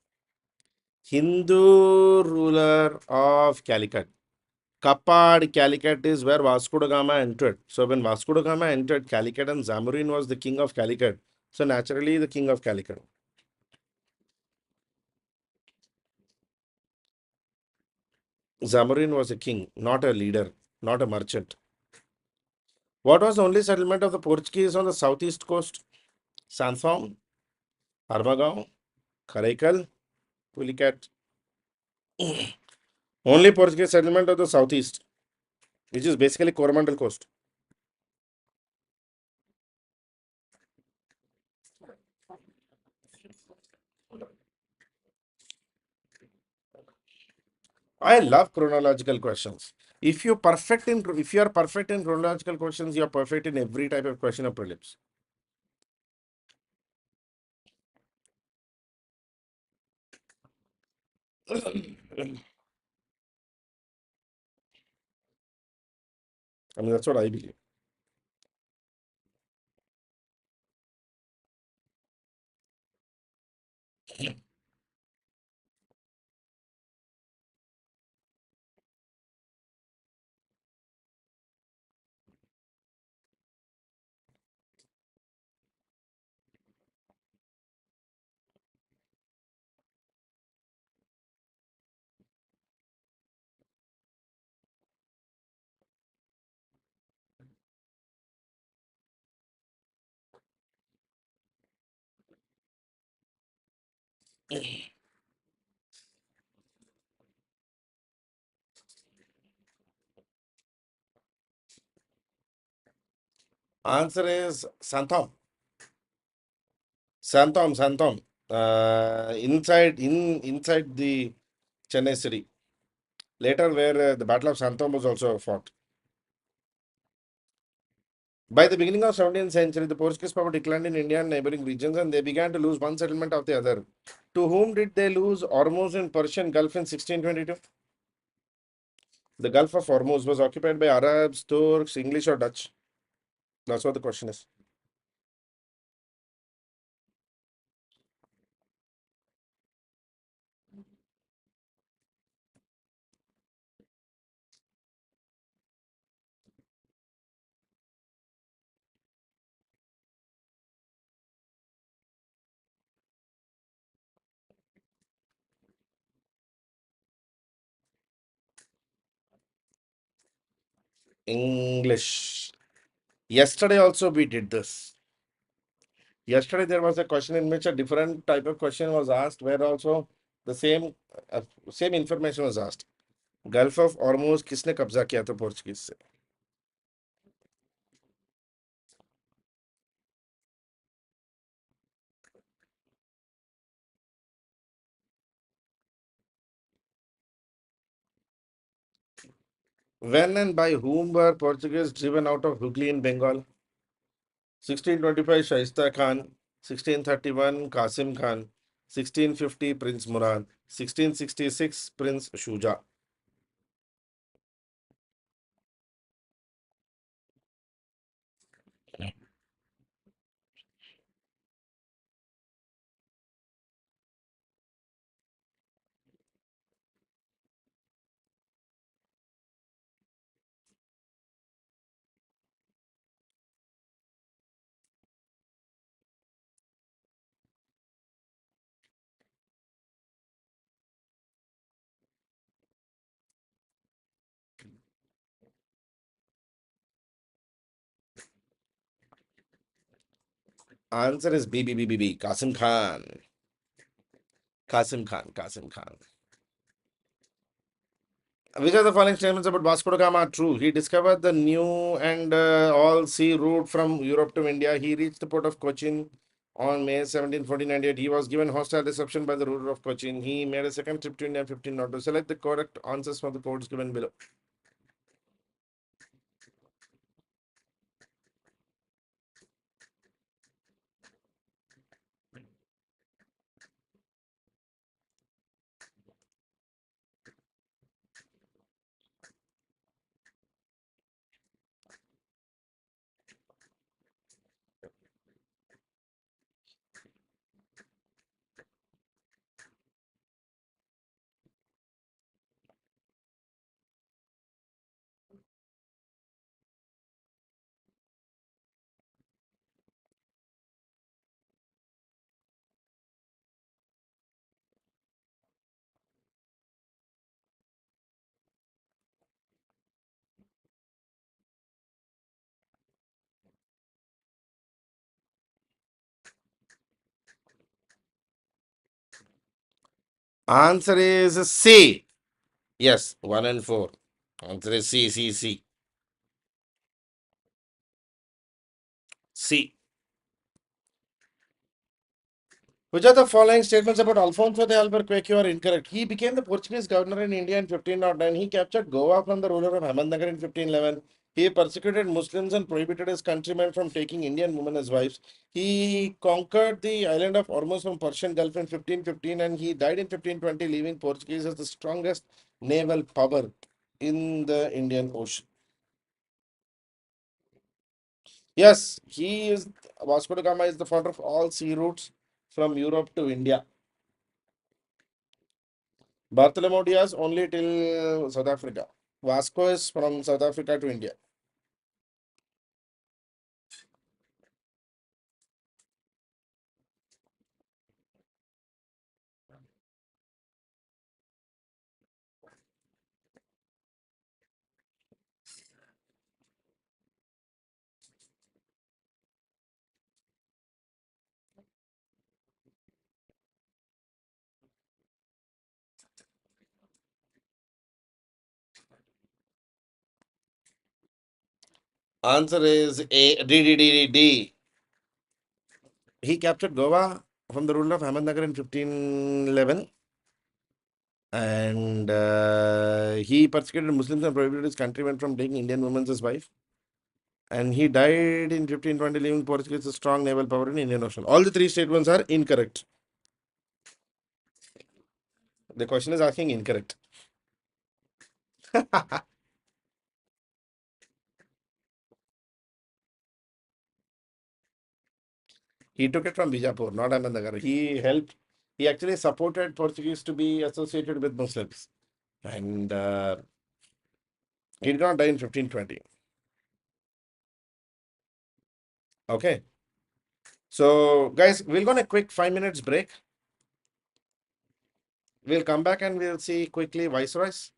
Hindu ruler of Calicut. Kapad, Calicut is where Vasco da Gama entered. So when Vasco da Gama entered Calicut and Zamorin was the king of Calicut, so naturally the king of Calicut. Zamorin was a king, not a leader, not a merchant. What was the only settlement of the Portuguese on the southeast coast? Santhom, Armagao, Karaikal, Pulicat. Only Portuguese settlement of the southeast, which is basically Coromandel coast. I love chronological questions. If you are perfect in chronological questions, you are perfect in every type of question of prelims. I mean, that's what I believe. Answer is Santhom. Santhom, Santhom. Inside the Chennai city. Later, where the Battle of Santhom was also fought. By the beginning of 17th century, the Portuguese power declined in India and neighboring regions, and they began to lose one settlement of the other. To whom did they lose Ormuz in Persian Gulf in 1622? The Gulf of Hormuz was occupied by Arabs, Turks, English, or Dutch? That's what the question is. English. Yesterday also we did this. Yesterday there was a question in which a different type of question was asked, where also the same information was asked. Gulf of Ormuz किसने कब्जा किया था Portuguese से? When and by whom were Portuguese driven out of Hooghly in Bengal? 1625 Shaista Khan, 1631 Qasim Khan, 1650 Prince Murad, 1666 Prince Shuja. Answer is B. Qasim Khan. Qasim Khan. Qasim Khan. Which of the following statements about Vasco da Gama are true? He discovered the new and all sea route from Europe to India. He reached the port of Cochin on May 17, 1498. He was given hostile reception by the ruler of Cochin. He made a second trip to India in 1502. Select the correct answers from the codes given below. Answer is C. Yes, 1 and 4. Answer is C. C. Which of the following statements about Alfonso de Albuquerque are incorrect? He became the Portuguese governor in India in 1509. He captured Goa from the ruler of Ahmednagar in 1511. He persecuted Muslims and prohibited his countrymen from taking Indian women as wives. He conquered the island of Ormuz from Persian Gulf in 1515 and he died in 1520, leaving Portuguese as the strongest naval power in the Indian Ocean. Yes, he is Vasco da Gama is the founder of all sea routes from Europe to India. Bartholomew Diaz only till South Africa. Vasco is from South Africa to India. Answer is A. D. He captured Goa from the ruler of Ahmednagar in 1511 and he persecuted Muslims and prohibited his countrymen from taking Indian women as wife. And he died in 1520, leaving Portuguese a strong naval power in Indian Ocean. All the three statements are incorrect. The question is asking incorrect. He took it from Bijapur, not Ahmednagar. He actually supported Portuguese to be associated with Muslims. And he did not die in 1520. Okay. So, guys, we'll go on a quick 5 minutes break. We'll come back and we'll see quickly Viceroys.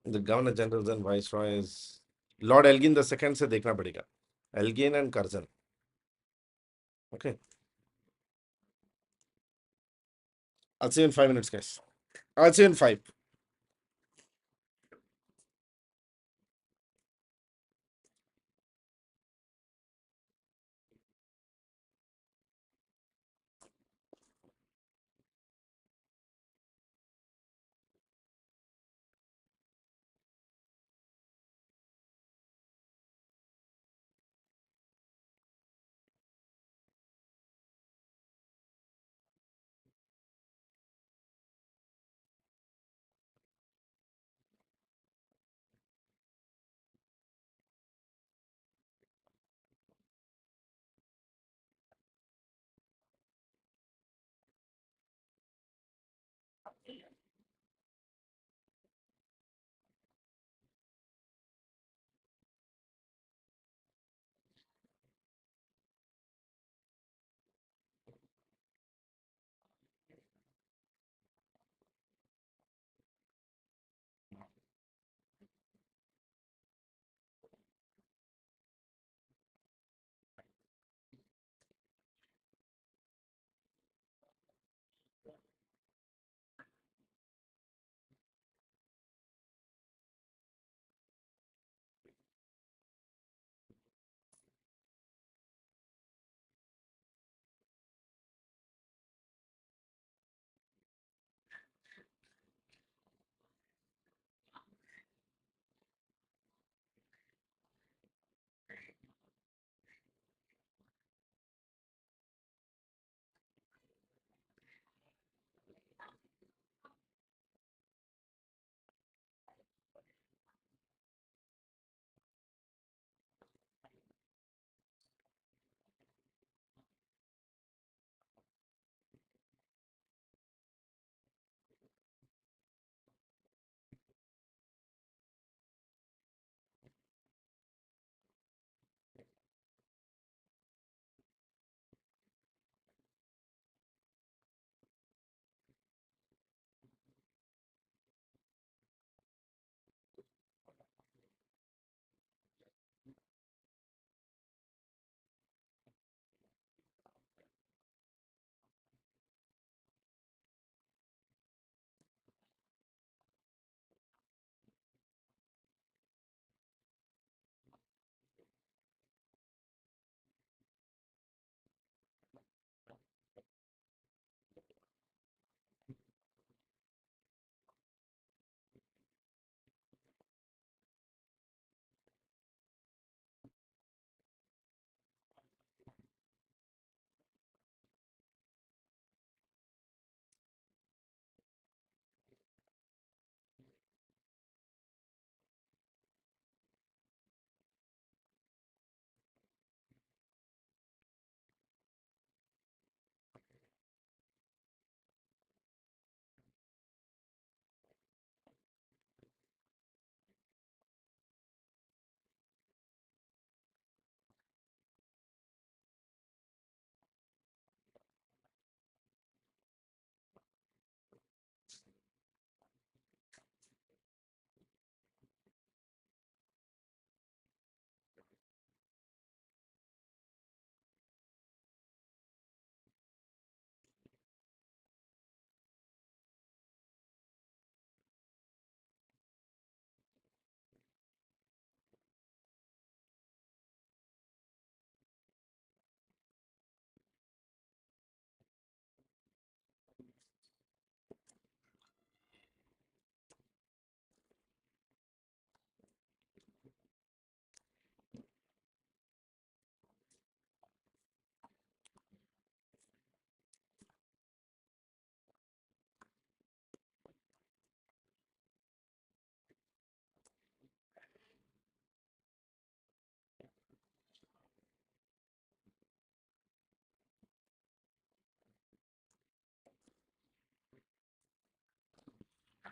The Governor Generals and Viceroys. Lord Elgin the second से देखना पड़ेगा. Elgin and Curzon. Okay. I'll see you in 5 minutes, guys. I'll see you in 5.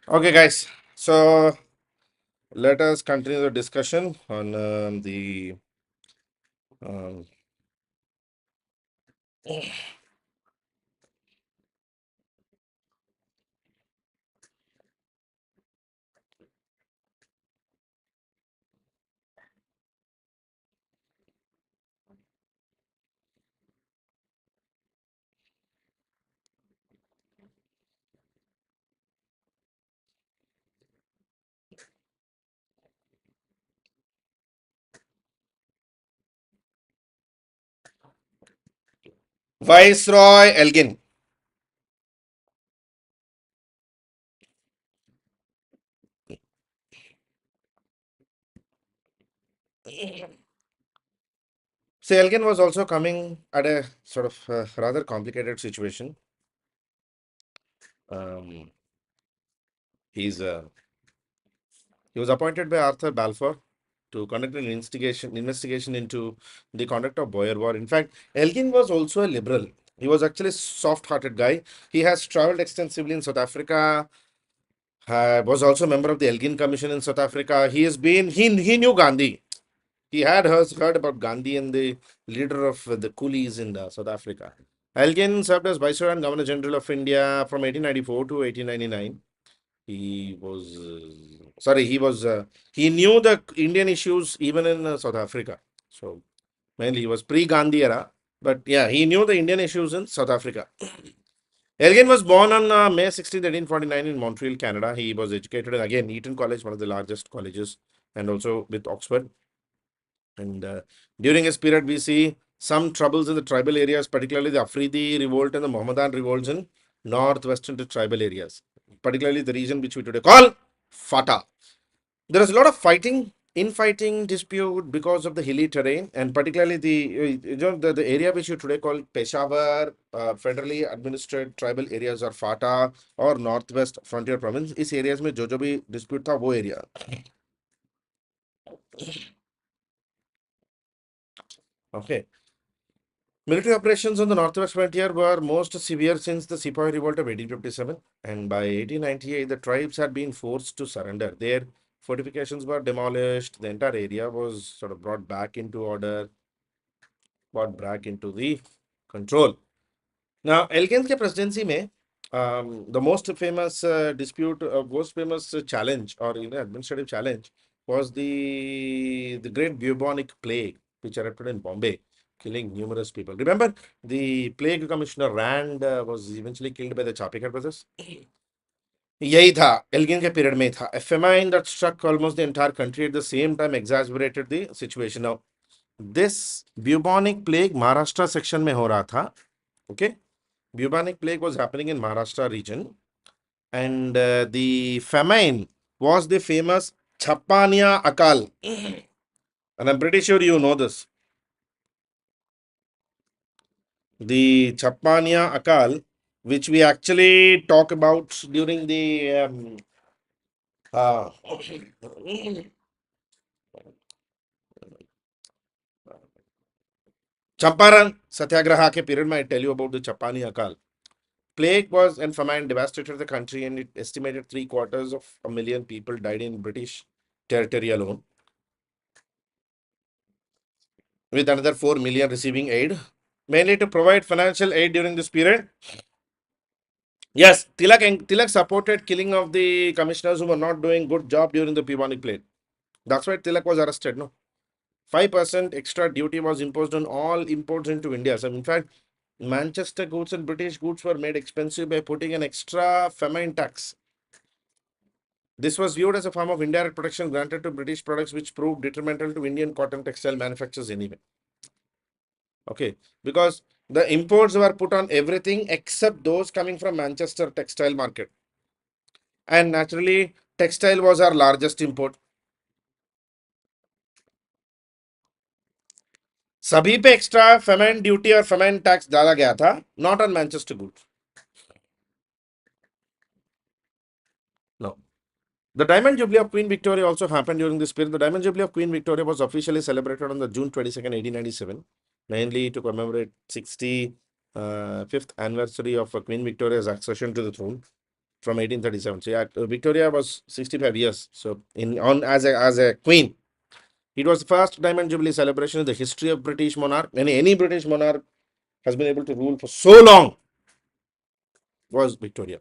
Okay, guys. So let us continue the discussion on the um, Viceroy Elgin. So Elgin was also coming at a sort of rather complicated situation. Um, he's he was appointed by Arthur Balfour to conduct an investigation into the conduct of Boer War. In fact, Elgin was also a liberal. He was actually a soft-hearted guy. He has traveled extensively in South Africa. Was also a member of the Elgin Commission in South Africa. He knew Gandhi. He had heard about Gandhi and the leader of the coolies in South Africa. Elgin served as Viceroy and Governor General of India from 1894 to 1899. He was sorry. He knew the Indian issues even in South Africa. So mainly he was pre-Gandhi era, but yeah, he knew the Indian issues in South Africa. Elgin was born on May 16th, 1849 in Montreal, Canada. He was educated at, again, Eton College, one of the largest colleges, and also with Oxford. And during his period, we see some troubles in the tribal areas, particularly the Afridi revolt and the Mohammedan revolts in northwestern tribal areas, particularly the region which we today call Fata. There is a lot of infighting dispute because of the hilly terrain, and particularly the area which you today call Peshawar, federally administered tribal areas or Fata or Northwest Frontier Province. इस areas में जो भी dispute था वो area. Okay. Military operations on the northwest frontier were most severe since the Sepoy Revolt of 1857, and by 1898, the tribes had been forced to surrender. Their fortifications were demolished, the entire area was sort of brought back into order, brought back into the control. Now, Elgin's presidency में the most famous most famous challenge or administrative challenge was the Great Bubonic Plague, which erupted in Bombay, killing numerous people. Remember, the plague commissioner Rand was eventually killed by the Chapekar brothers. यही था Elgin के period में था. A famine that struck almost the entire country at the same time exacerbated the situation. Now, this bubonic plague Maharashtra section में हो रहा था. Okay, bubonic plague was happening in Maharashtra region, and the famine was the famous Chapania Akal, and I'm pretty sure you know this. The Chapania Akal, which we actually talk about during the uh, Champaran Satyagraha ke period, I tell you about the Chapani Akal. Plague was and famine devastated the country, and it estimated 750,000 people died in British territory alone, with another 4 million receiving aid, mainly to provide financial aid during this period. Yes, Tilak supported killing of the commissioners who were not doing good job during the Bubonic plague. That's why Tilak was arrested. No, 5% extra duty was imposed on all imports into India. So, in fact, Manchester goods and British goods were made expensive by putting an extra famine tax. This was viewed as a form of indirect protection granted to British products, which proved detrimental to Indian cotton textile manufacturers anyway. Okay, because the imports were put on everything except those coming from Manchester textile market. And naturally, textile was our largest import. सभी पे extra फेमेन duty और फेमेन tax डाला गया था, not on Manchester goods. No. The Diamond Jubilee of Queen Victoria also happened during this period. The Diamond Jubilee of Queen Victoria was officially celebrated on the June 22nd, 1897, mainly to commemorate 65th anniversary of Queen Victoria's accession to the throne. from 1837. So yeah, Victoria was 65 years. So in on as a queen, it was the first Diamond Jubilee celebration in the history of British monarch. Any British monarch has been able to rule for so long was Victoria.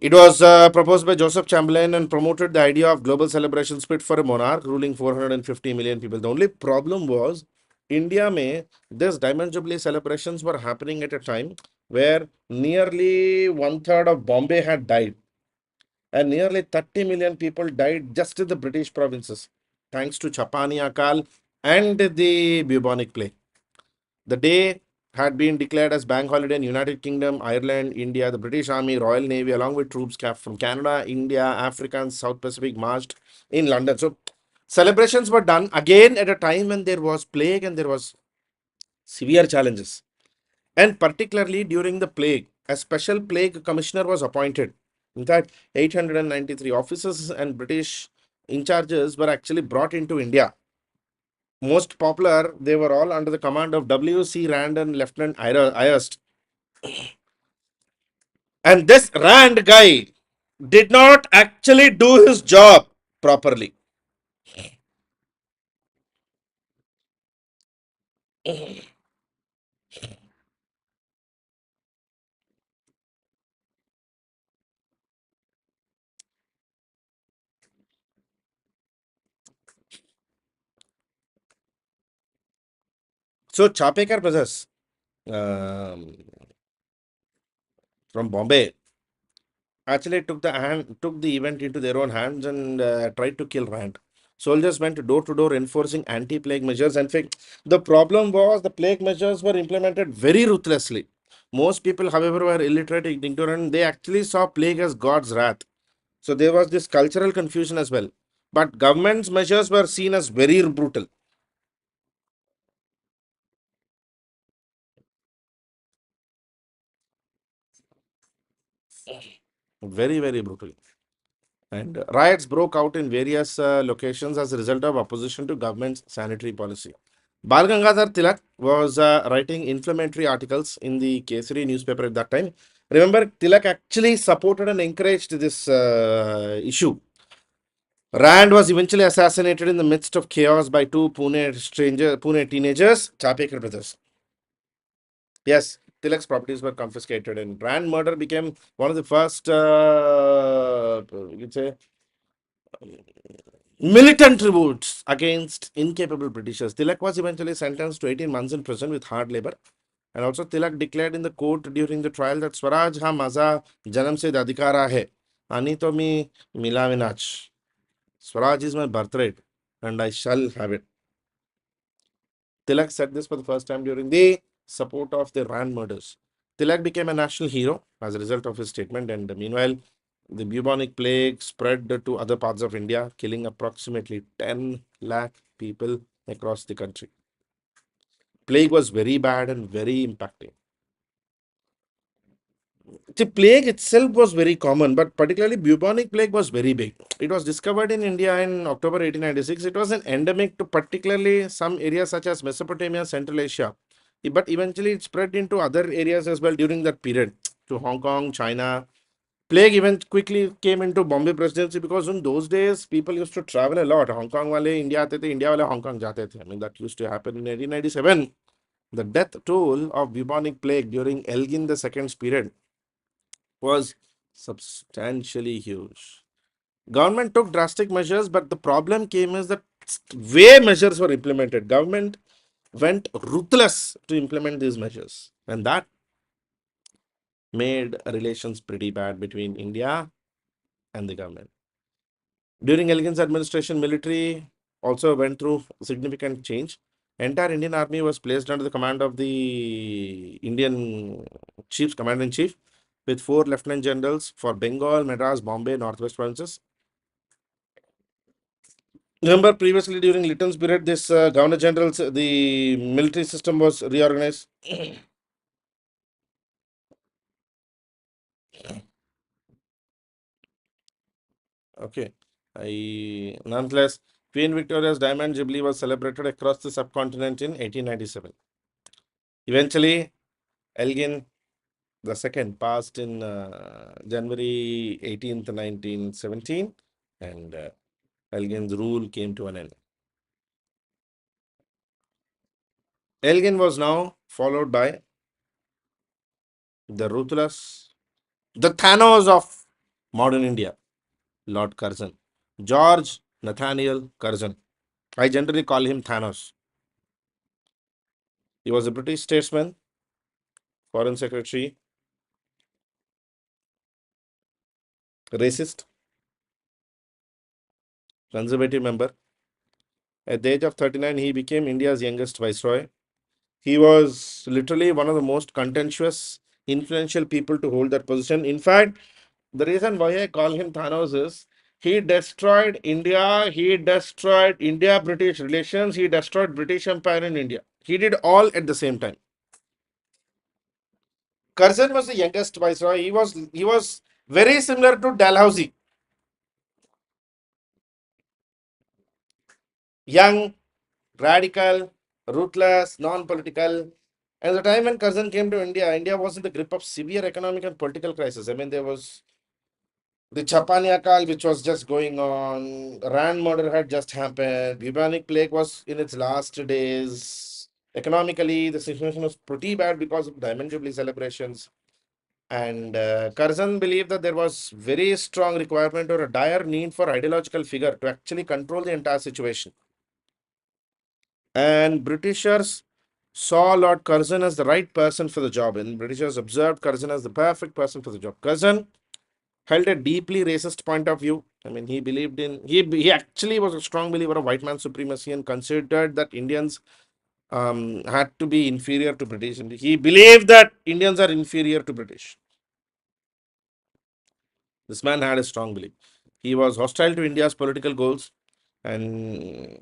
It was proposed by Joseph Chamberlain and promoted the idea of global celebration spirit for a monarch ruling 450 million people. The only problem was India may this Diamond Jubilee celebrations were happening at a time where nearly one third of Bombay had died and nearly 30 million people died just in the British provinces thanks to Chapani Akal and the bubonic plague. The day had been declared as bank holiday in United Kingdom, Ireland, India. The British Army, Royal Navy, along with troops from Canada, India, Africa, and South Pacific marched in London. So celebrations were done again at a time when there was plague and there was severe challenges. And particularly during the plague, a special plague commissioner was appointed. In fact, 893 officers and British in charges were actually brought into India. Most popular, they were all under the command of W.C. Rand and Lieutenant Ayerst. And this Rand guy did not actually do his job properly. So Chapekar brothers um, from Bombay actually took the event into their own hands and tried to kill Rand. Soldiers went door to door enforcing anti-plague measures. In fact, the problem was the plague measures were implemented very ruthlessly. Most people, however, were illiterate, ignorant. They actually saw plague as God's wrath. So there was this cultural confusion as well. But government's measures were seen as very brutal. Very, very brutal. And riots broke out in various locations as a result of opposition to government's sanitary policy. Bal Gangadhar Tilak was writing inflammatory articles in the Kesari newspaper at that time. Remember, Tilak actually supported and encouraged this issue. Rand was eventually assassinated in the midst of chaos by two Pune teenagers, Chapekar brothers. Yes, Tilak's properties were confiscated, and Rand murder became one of the first, you'd say, militant revolts against incapable Britishers. Tilak was eventually sentenced to 18 months in prison with hard labor. And also, Tilak declared in the court during the trial that Swaraj ha maza janam se adhikara hai. Ani to mi milavinach. Swaraj is my birthright, and I shall have it. Tilak said this for the first time during the support of the Rand murders. Tilak became a national hero as a result of his statement, and meanwhile, the bubonic plague spread to other parts of India, killing approximately 10 lakh people across the country. Plague was very bad and very impacting. The plague itself was very common, but particularly bubonic plague was very big. It was discovered in India in October 1896. It was an endemic to particularly some areas such as Mesopotamia, Central Asia. But eventually it spread into other areas as well during that period to Hong Kong, China. Plague event quickly came into Bombay presidency because in those days people used to travel a lot. Hong Kong wale India aate the, India wale Hong Kong jate the. I mean that used to happen in 1897. The death toll of bubonic plague during Elgin the Second's period was substantially huge. Government took drastic measures, but the problem came is that way measures were implemented. Government went ruthless to implement these measures, and that made relations pretty bad between India and the government. During Elgin's administration, military also went through significant change. Entire Indian army was placed under the command of the Indian chiefs, commander in chief, with four lieutenant generals for Bengal, Madras, Bombay, Northwest provinces. Remember previously during Lytton's period, this governor generals, the military system was reorganized. Okay. Nonetheless, Queen Victoria's Diamond Jubilee was celebrated across the subcontinent in 1897. Eventually, Elgin The second passed in January 18th, 1917, and Elgin's rule came to an end. Elgin was now followed by the ruthless, the Thanos of modern India, Lord Curzon. George Nathaniel Curzon. I generally call him Thanos. He was a British statesman, foreign secretary, racist, conservative member. At the age of 39, he became India's youngest viceroy. He was literally one of the most contentious, influential people to hold that position. In fact, the reason why I call him Thanos is he destroyed India British relations, he destroyed British Empire in India. He did all at the same time. Curzon was the youngest viceroy. He was very similar to Dalhousie. Young, radical, ruthless, non-political. At the time when Curzon came to India, India was in the grip of severe economic and political crisis. I mean, there was the Chapania Kal, which was just going on. Rand murder had just happened. Bubonic plague was in its last days. Economically, the situation was pretty bad because of Diamond Jubilee celebrations. And Curzon believed that there was very strong requirement or a dire need for ideological figure to actually control the entire situation. And Britishers saw Lord Curzon as the right person for the job, and Britishers observed Curzon as the perfect person for the job. Curzon held a deeply racist point of view. I mean, he believed in he actually was a strong believer of white man supremacy and considered that Indians had to be inferior to British. And he believed that Indians are inferior to British. This man had a strong belief. He was hostile to India's political goals, and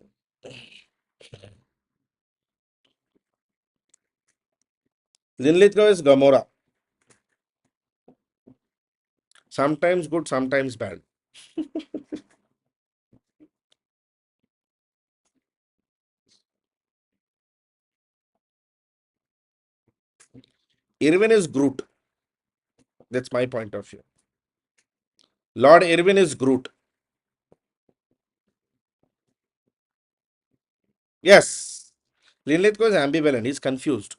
Linlithgow is Gomorrah. Sometimes good, sometimes bad. Irwin is Groot. That's my point of view. Lord Irwin is Groot. Yes. Linlithgow is ambivalent. He's confused.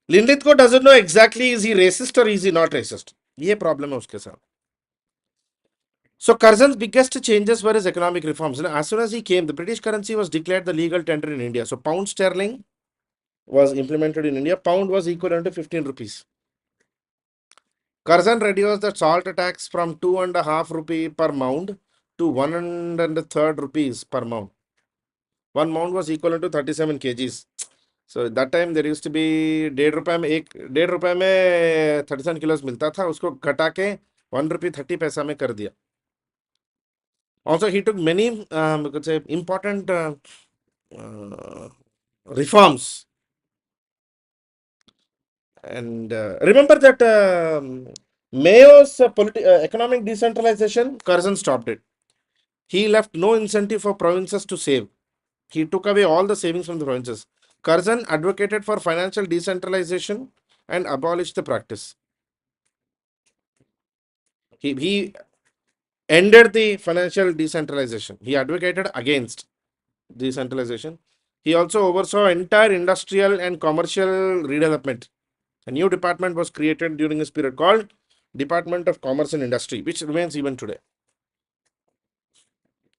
Linlithgow doesn't know exactly is he racist or is he not racist. ये problem है उसके साथ. So Curzon's biggest changes were his economic reforms. As soon as he came, the British currency was declared the legal tender in India. So pound sterling was implemented in India. Pound was equivalent to 15 rupees. Curzon reduced the salt tax from 2.5 rupee per mound to 1 rupees per mound. One mound was equivalent to 37 kgs. So that time there used to be 1.5 में एक 1.5 रुपए में 37 kilos मिलता था, उसको घटा के 1 rupee 30 पैसा में कर दिया. Also, he took many we could say important uh, reforms. And remember that Mayo's economic decentralization, Curzon stopped it. He left no incentive for provinces to save. He took away all the savings from the provinces. Curzon advocated for financial decentralization and abolished the practice. He ended the financial decentralization. He advocated against decentralization. He also oversaw entire industrial and commercial redevelopment. A new department was created during this period called Department of Commerce and Industry, which remains even today.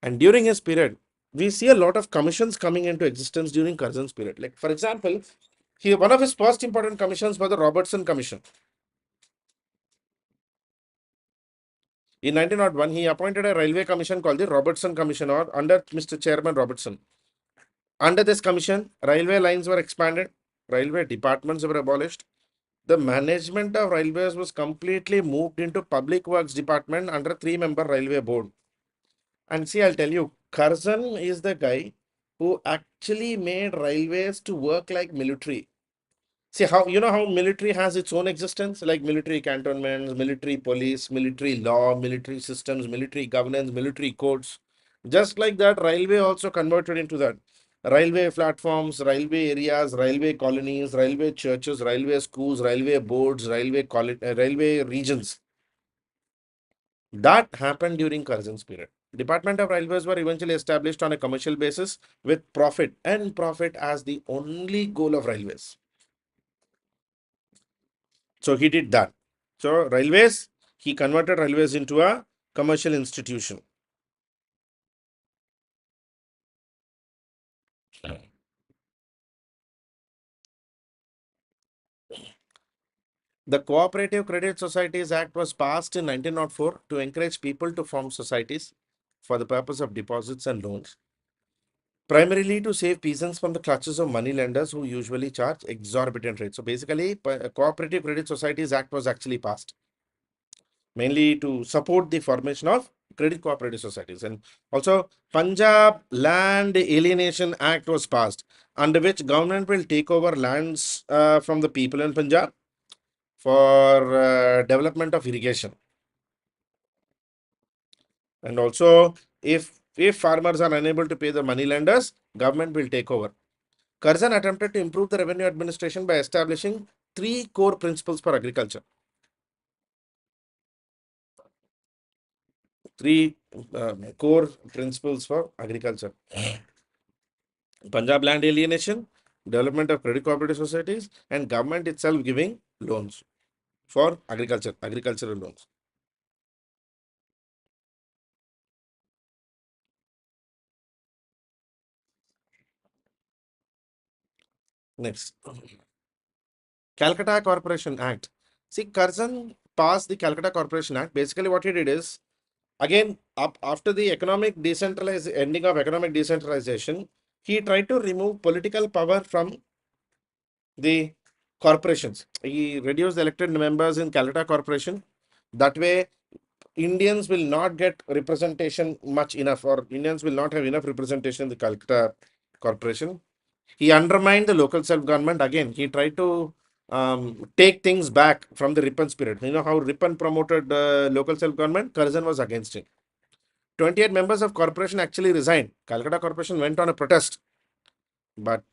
And during his period, we see a lot of commissions coming into existence during Curzon's period. Like, for example, one of his first important commissions was the Robertson Commission. In 1901, he appointed a railway commission called the Robertson Commission, or under Mr. Chairman Robertson. Under this commission, railway lines were expanded, railway departments were abolished. The management of railways was completely moved into Public Works Department under 3-member railway board. And see, I'll tell you, Curzon is the guy who actually made railways to work like military. See how how military has its own existence, like military cantonments, military police, military law, military systems, military governance, military codes. Just like that, railway also converted into that. railway platforms, railway areas, railway colonies, railway churches, railway schools, railway boards, railway regions. That happened during Curzon's period. Department of Railways were eventually established on a commercial basis with profit as the only goal of railways. So he did that. So railways, he converted railways into a commercial institution. The Cooperative Credit Societies Act was passed in 1904 to encourage people to form societies for the purpose of deposits and loans, primarily to save peasants from the clutches of money lenders who usually charge exorbitant rates. So basically, Cooperative Credit Societies Act was actually passed mainly to support the formation of credit cooperative societies. And also, Punjab Land Alienation Act was passed, under which government will take over lands from the people in Punjab for development of irrigation. And also, if farmers are unable to pay the money lenders, government will take over. Curzon attempted to improve the revenue administration by establishing three core principles for agriculture. Three core principles for agriculture: Punjab land alienation, development of credit cooperative societies, and government itself giving loans for agricultural loans. Next, Calcutta Corporation Act. See, Curzon passed the Calcutta Corporation Act. Basically, what he did is, again, up after the ending of economic decentralization, he tried to remove political power from the corporations. He reduced the elected members in Calcutta Corporation. That way, Indians will not get representation much enough, or Indians will not have enough representation in the Calcutta Corporation. He undermined the local self-government. Again, he tried to take things back from the Ripon spirit. You know how Ripon promoted local self-government? Curzon was against it. 28 members of corporation actually resigned. Calcutta Corporation went on a protest. But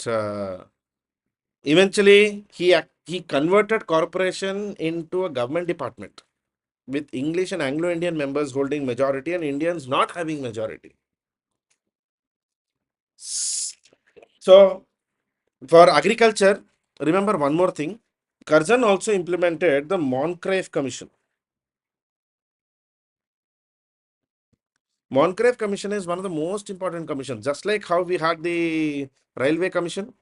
eventually, he converted corporation into a government department, with English and Anglo-Indian members holding majority and Indians not having majority. So for agriculture, remember one more thing. Curzon also implemented the Moncrieff Commission. Moncrieff Commission is one of the most important commissions, just like how we had the Railway Commission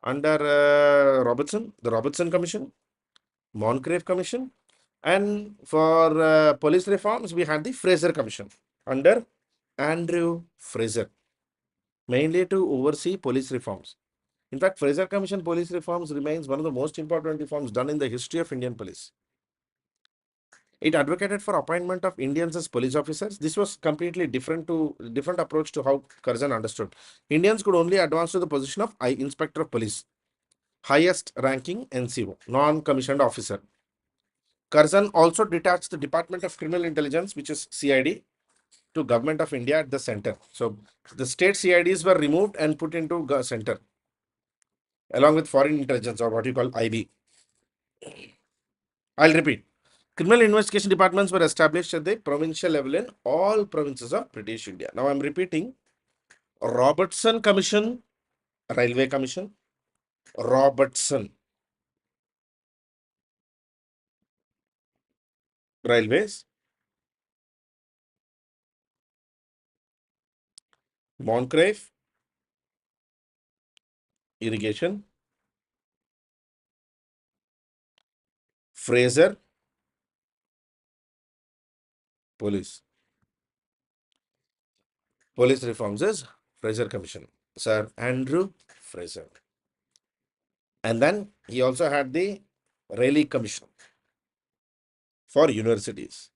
under Robertson, the Robertson Commission, Moncrieff Commission, and for police reforms, we had the Fraser Commission under Andrew Fraser, mainly to oversee police reforms. In fact, Fraser Commission police reforms remains one of the most important reforms done in the history of Indian police. It advocated for appointment of Indians as police officers. This was completely different approach to how Curzon understood. Indians could only advance to the position of Inspector of Police, highest ranking NCO, non-commissioned officer. Curzon also detached the Department of Criminal Intelligence, which is CID, to Government of India at the center. So the state CIDs were removed and put into center, along with foreign intelligence, or what you call IB. I'll repeat. Criminal investigation departments were established at the provincial level in all provinces of British India. Now I'm repeating: Robertson Commission, Railway Commission, Robertson, Railways, Moncrieff, Irrigation, Fraser, Police. Police reforms is Fraser Commission, Sir Andrew Fraser. And then he also had the Raleigh Commission for universities.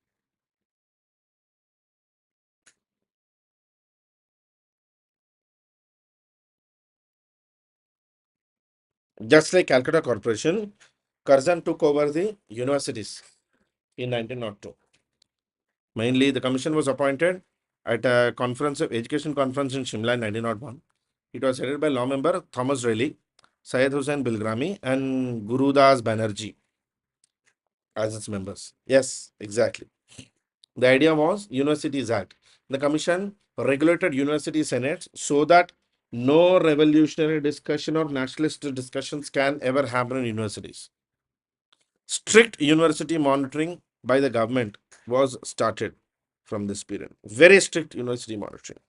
Just like Calcutta Corporation, Curzon took over the universities in 1902. Mainly, the commission was appointed at a conference of education conference in Shimla in 1901. It was headed by law member Thomas Riley, Syed Hussain Bilgrami, and Gurudas Banerjee as its members. Yes, exactly. The idea was Universities Act. The commission regulated university senates so that no revolutionary discussion or nationalist discussions can ever happen in universities. Strict university monitoring by the government was started from this period. Very strict university monitoring.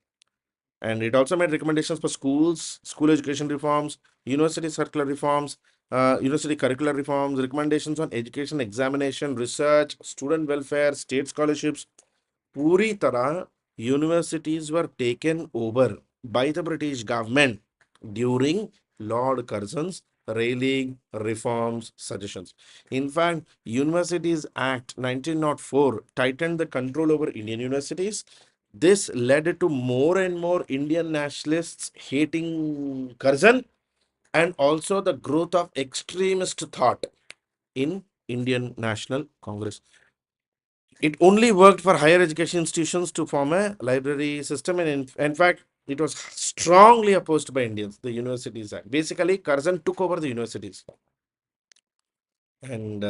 And it also made recommendations for schools, school education reforms, university circular reforms, university curricular reforms, recommendations on education, examination, research, student welfare, state scholarships. पूरी तरह universities were taken over by the British government during Lord Curzon's Rayleigh reforms suggestions. In fact, Universities Act 1904 tightened the control over Indian universities. This led to more and more Indian nationalists hating Curzon and also the growth of extremist thought in Indian National Congress. It only worked for higher education institutions to form a library system, and in fact, it was strongly opposed by Indians, the Universities Act. Basically, Curzon took over the universities. And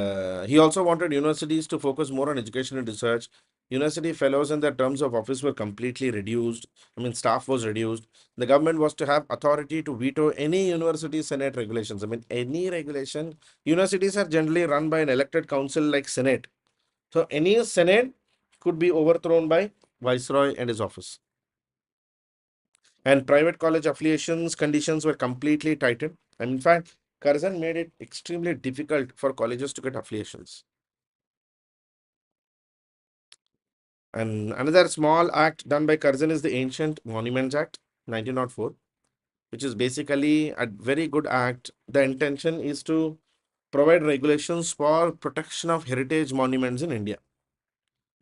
he also wanted universities to focus more on education and research. University fellows and their terms of office were completely reduced. I mean, staff was reduced. The government was to have authority to veto any university senate regulations. I mean, any regulation. Universities are generally run by an elected council like Senate. So any senate could be overthrown by Viceroy and his office. And private college affiliations conditions were completely tightened. And in fact, Curzon made it extremely difficult for colleges to get affiliations. And another small act done by Curzon is the Ancient Monuments Act 1904, which is basically a very good act. The intention is to provide regulations for protection of heritage monuments in India,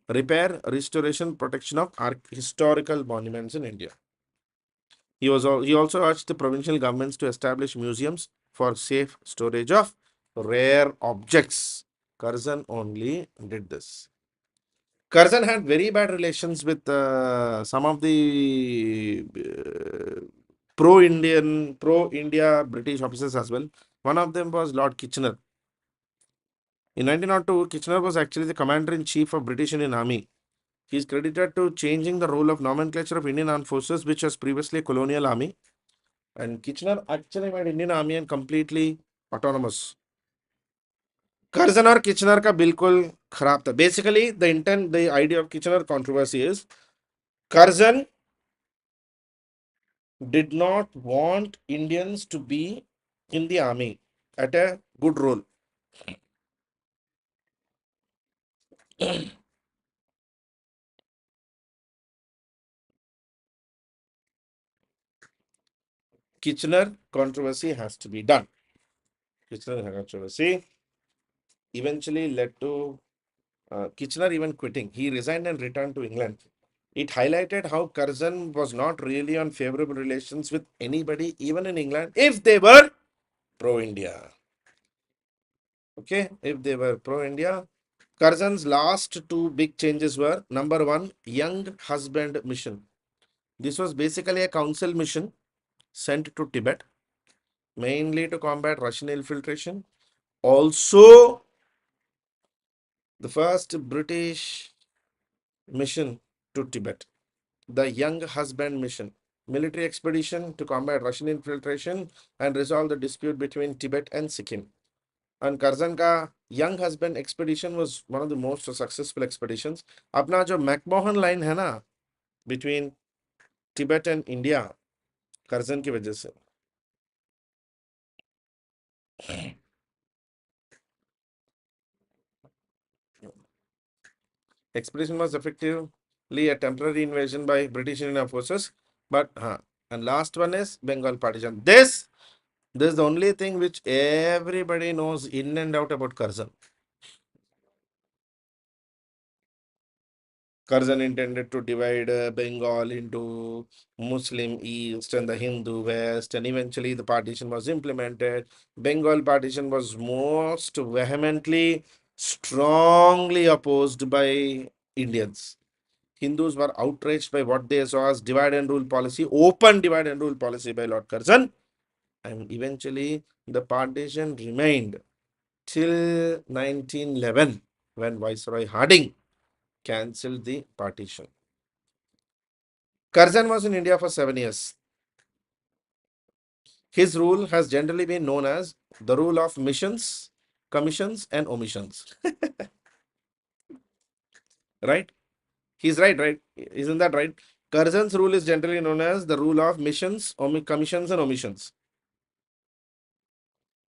repair, restoration, protection of historical monuments in India. He also urged the provincial governments to establish museums for safe storage of rare objects. Curzon only did this. Curzon had very bad relations with some of the pro-India British officers as well. One of them was Lord Kitchener. In 1902, Kitchener was actually the commander-in-chief of British Indian Army. He is credited to changing the role of nomenclature of Indian Armed Forces, which was previously a colonial army. And Kitchener actually made Indian Army and completely autonomous. Curzon और Kitchener का बिल्कुल खराब था. Basically, the idea of Kitchener controversy is Curzon did not want Indians to be in the army at a good role. Kitchener controversy has to be done. Kitchener controversy eventually led to Kitchener even quitting. He resigned and returned to England. It highlighted how Curzon was not really on favorable relations with anybody, even in England, if they were pro-India. Okay, if they were pro-India. Curzon's last two big changes were, number one, Young Husband Mission. This was basically a council mission sent to Tibet, mainly to combat Russian infiltration. Also, the first British mission to Tibet, the Young Husband Mission, military expedition to combat Russian infiltration and resolve the dispute between Tibet and Sikkim. And Curzon का Young Husband expedition was one of the most successful expeditions. अपना जो McMahon line है ना between Tibet and India, Curzon की वजह से. Expedition was effectively a temporary invasion by British Indian forces. But and last one is Bengal partition. This is the only thing which everybody knows in and out about Curzon. Curzon intended to divide Bengal into Muslim East and the Hindu West, and eventually the partition was implemented. Bengal partition was most vehemently, strongly opposed by Indians. Hindus were outraged by what they saw as divide and rule policy, open divide and rule policy by Lord Curzon. And eventually, the partition remained till 1911 when Viceroy Harding cancelled the partition. Curzon was in India for 7 years. His rule has generally been known as the rule of missions, commissions, and omissions. Right? He's right, right? Isn't that right? Curzon's rule is generally known as the rule of missions, commissions, and omissions.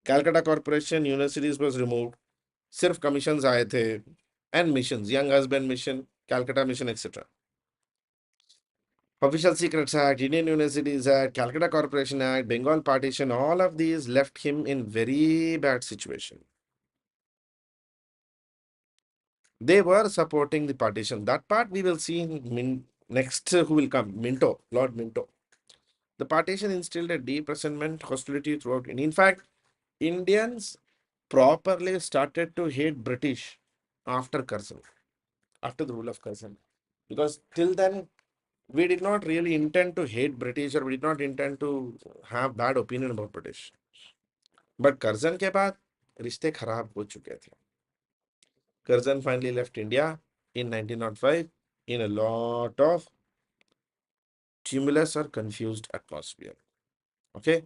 Calcutta Corporation Universities was removed. सिर्फ commissions आए थे and missions, Young Husband Mission, Calcutta Mission, etc. Official Secrets Act, Indian Universities Act, Calcutta Corporation Act, Bengal Partition, all of these left him in very bad situation. They were supporting the partition. That part we will see in next. Who will come? Minto, Lord Minto. The partition instilled a deep resentment, hostility throughout. In fact, Indians properly started to hate British after Curzon, after the rule of Curzon. Because till then, we did not really intend to hate British or we did not intend to have bad opinion about British. But Curzon के बाद रिश्ते खराब हो चुके थे. Curzon finally left India in 1905 in a lot of tumultuous or confused atmosphere. Okay,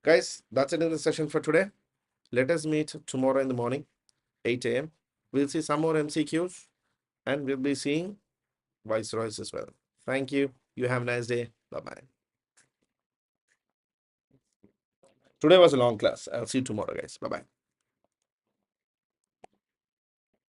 guys, that's it in the session for today. Let us meet tomorrow in the morning, 8 a.m. We'll see some more MCQs and we'll be seeing Viceroys as well. Thank you. You have a nice day. Bye-bye. Today was a long class. I'll see you tomorrow, guys. Bye-bye.